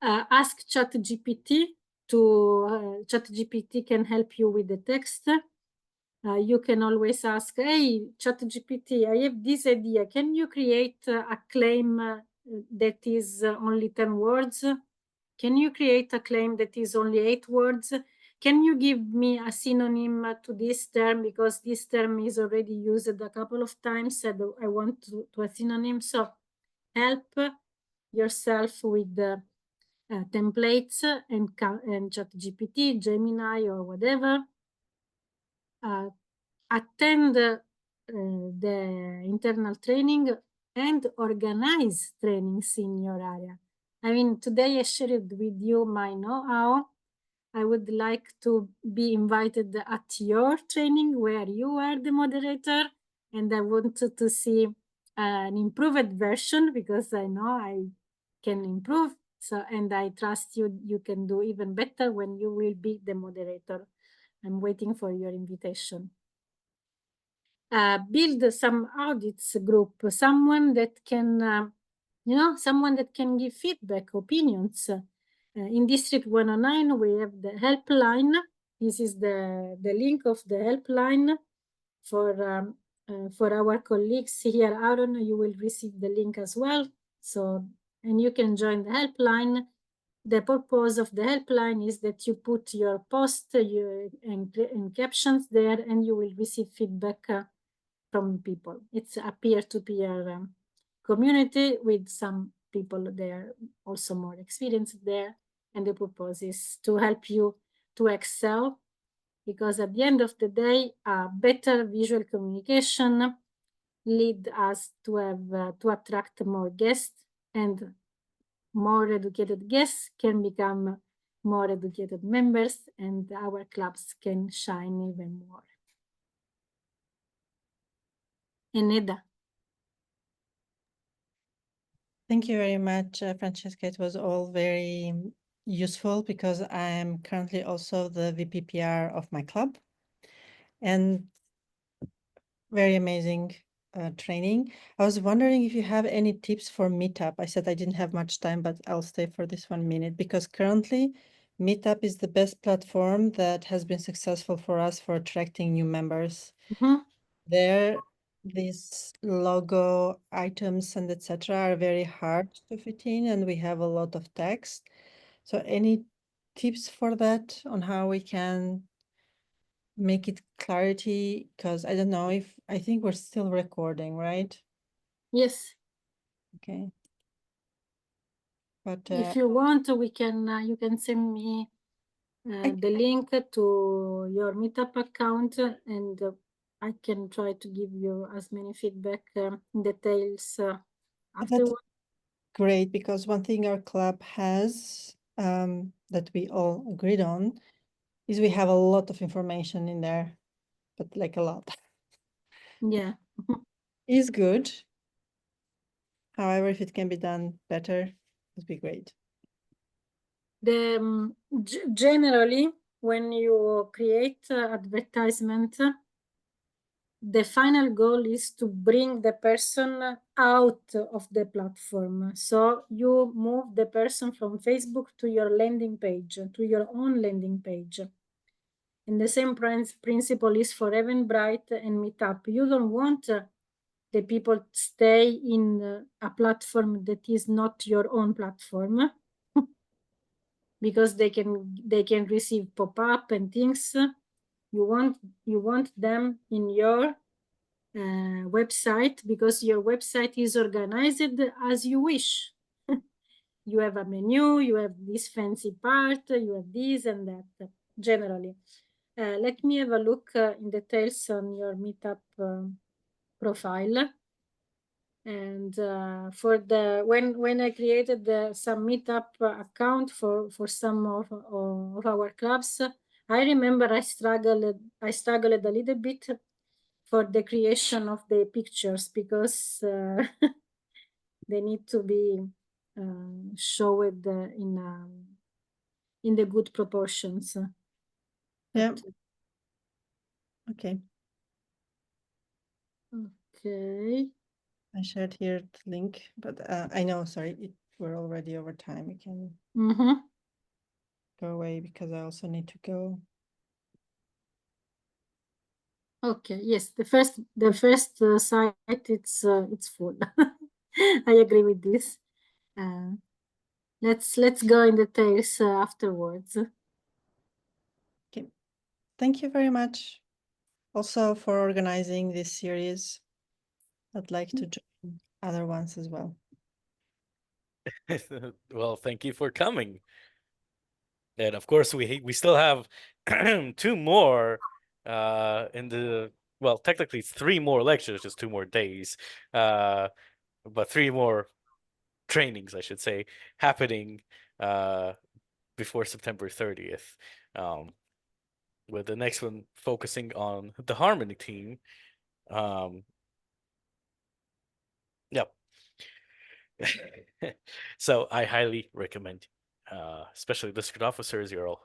Ask ChatGPT to ChatGPT can help you with the text. You can always ask, hey, ChatGPT, I have this idea. Can you create a claim that is only 10 words? Can you create a claim that is only 8 words? Can you give me a synonym to this term, because this term is already used a couple of times and I want to a synonym? So help yourself with the templates and ChatGPT, Gemini, or whatever. Attend the internal training and organize trainings in your area. I mean, today I shared with you my know-how. I would like to be invited at your training where you are the moderator, and I want to see an improved version, because I know I can improve. So, and I trust you can do even better when you will be the moderator. I'm waiting for your invitation. Build some audits group, someone that can, someone that can give feedback, opinions. In District 109, we have the helpline. This is the link of the helpline for our colleagues here. Aaron, you will receive the link as well. So, and you can join the helpline. The purpose of the helpline is that you put your post and captions there, and you will receive feedback from people. It's a peer-to-peer community with some people there also more experienced there, and the purpose is to help you to excel, because at the end of the day, better visual communication lead us to have to attract more guests, and more educated guests can become more educated members, and our clubs can shine even more. Eneda. Thank you very much, Francesca. It was all very useful, because I am currently also the VPPR of my club, and very amazing training. I was wondering if you have any tips for Meetup. I said I didn't have much time, but I'll stay for this 1 minute, because currently Meetup is the best platform that has been successful for us for attracting new members. There, these logo items and etc. are very hard to fit in, and we have a lot of text. So any tips for that, on how we can make it clarity? Because I don't know if, I think we're still recording, right? Yes. Okay. But If you want, we can. You can send me the link to your Meetup account, and I can try to give you as many feedback details afterwards. Great, because one thing our club has that we all agreed on is we have a lot of information in there, but like a lot. Yeah. Is good. However, if it can be done better, would be great. Generally, when you create advertisement, the final goal is to bring the person out of the platform. So you move the person from Facebook to your landing page, to your own landing page. And the same principle is for Eventbrite and Meetup. You don't want the people stay in a platform that is not your own platform, because they can receive pop-up and things. You want them in your website, because your website is organized as you wish. You have a menu, you have this fancy part, you have this and that, generally. Let me have a look in details on your Meetup profile. And for the when I created some Meetup account for some of our clubs, I remember I struggled a little bit for the creation of the pictures, because they need to be showed in the good proportions. Yeah. Okay. Okay. I shared here the link, but I know, sorry, we're already over time. We can go away because I also need to go. Okay. Yes, the first site, it's full. I agree with this. Let's go in details afterwards. Okay. Thank you very much also for organizing this series. I'd like to join other ones as well. Well, thank you for coming. And of course, we still have 2 more in the, well, technically it's 3 more lectures, just 2 more days, but 3 more trainings, I should say, happening before September 30th. With the next one focusing on the harmony team. Yep. So I highly recommend, especially district officers, you're all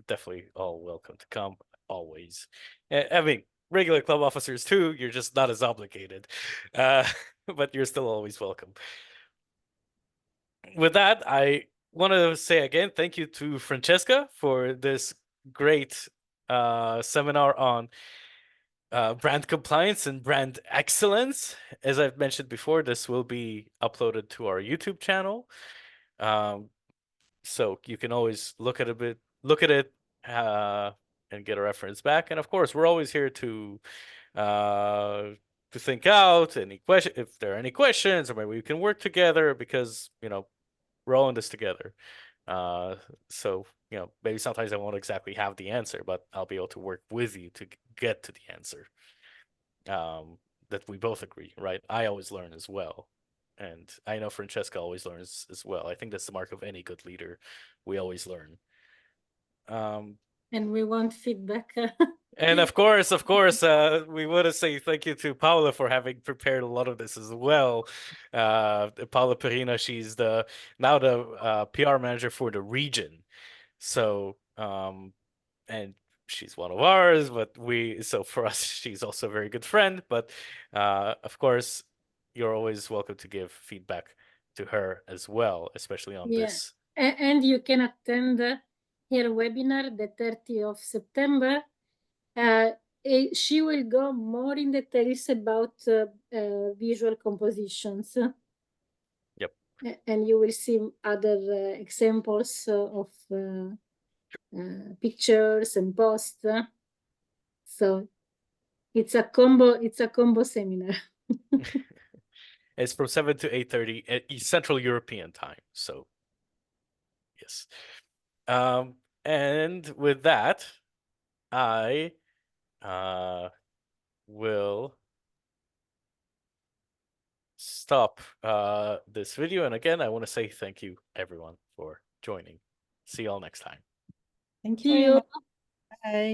definitely all welcome to come, always. I mean, regular club officers too, you're just not as obligated, but you're still always welcome. With that, I want to say again, thank you to Francesca for this great seminar on brand compliance and brand excellence. As I've mentioned before, this will be uploaded to our YouTube channel. So you can always look at it and get a reference back. And of course, we're always here to think out any question, if there are any questions, or maybe we can work together, because we're all in this together. So maybe sometimes I won't exactly have the answer, but I'll be able to work with you to get to the answer that we both agree, right? I always learn as well. And I know Francesca always learns as well. I think that's the mark of any good leader. We always learn. And we want feedback. And of course, we want to say thank you to Paula for having prepared a lot of this as well. Paula Perina, she's now the PR manager for the region. So, and she's one of ours, but so for us, she's also a very good friend. But of course, you're always welcome to give feedback to her as well, especially on this. And you can attend her webinar the 30th of September. She will go more in details about visual compositions. Yep. And you will see other examples of pictures and posts. So it's a combo seminar. It's from 7 to 8:30 at Central European time. So yes. And with that, I will stop this video. And again, I want to say thank you everyone for joining. See you all next time. Thank you very much. Bye.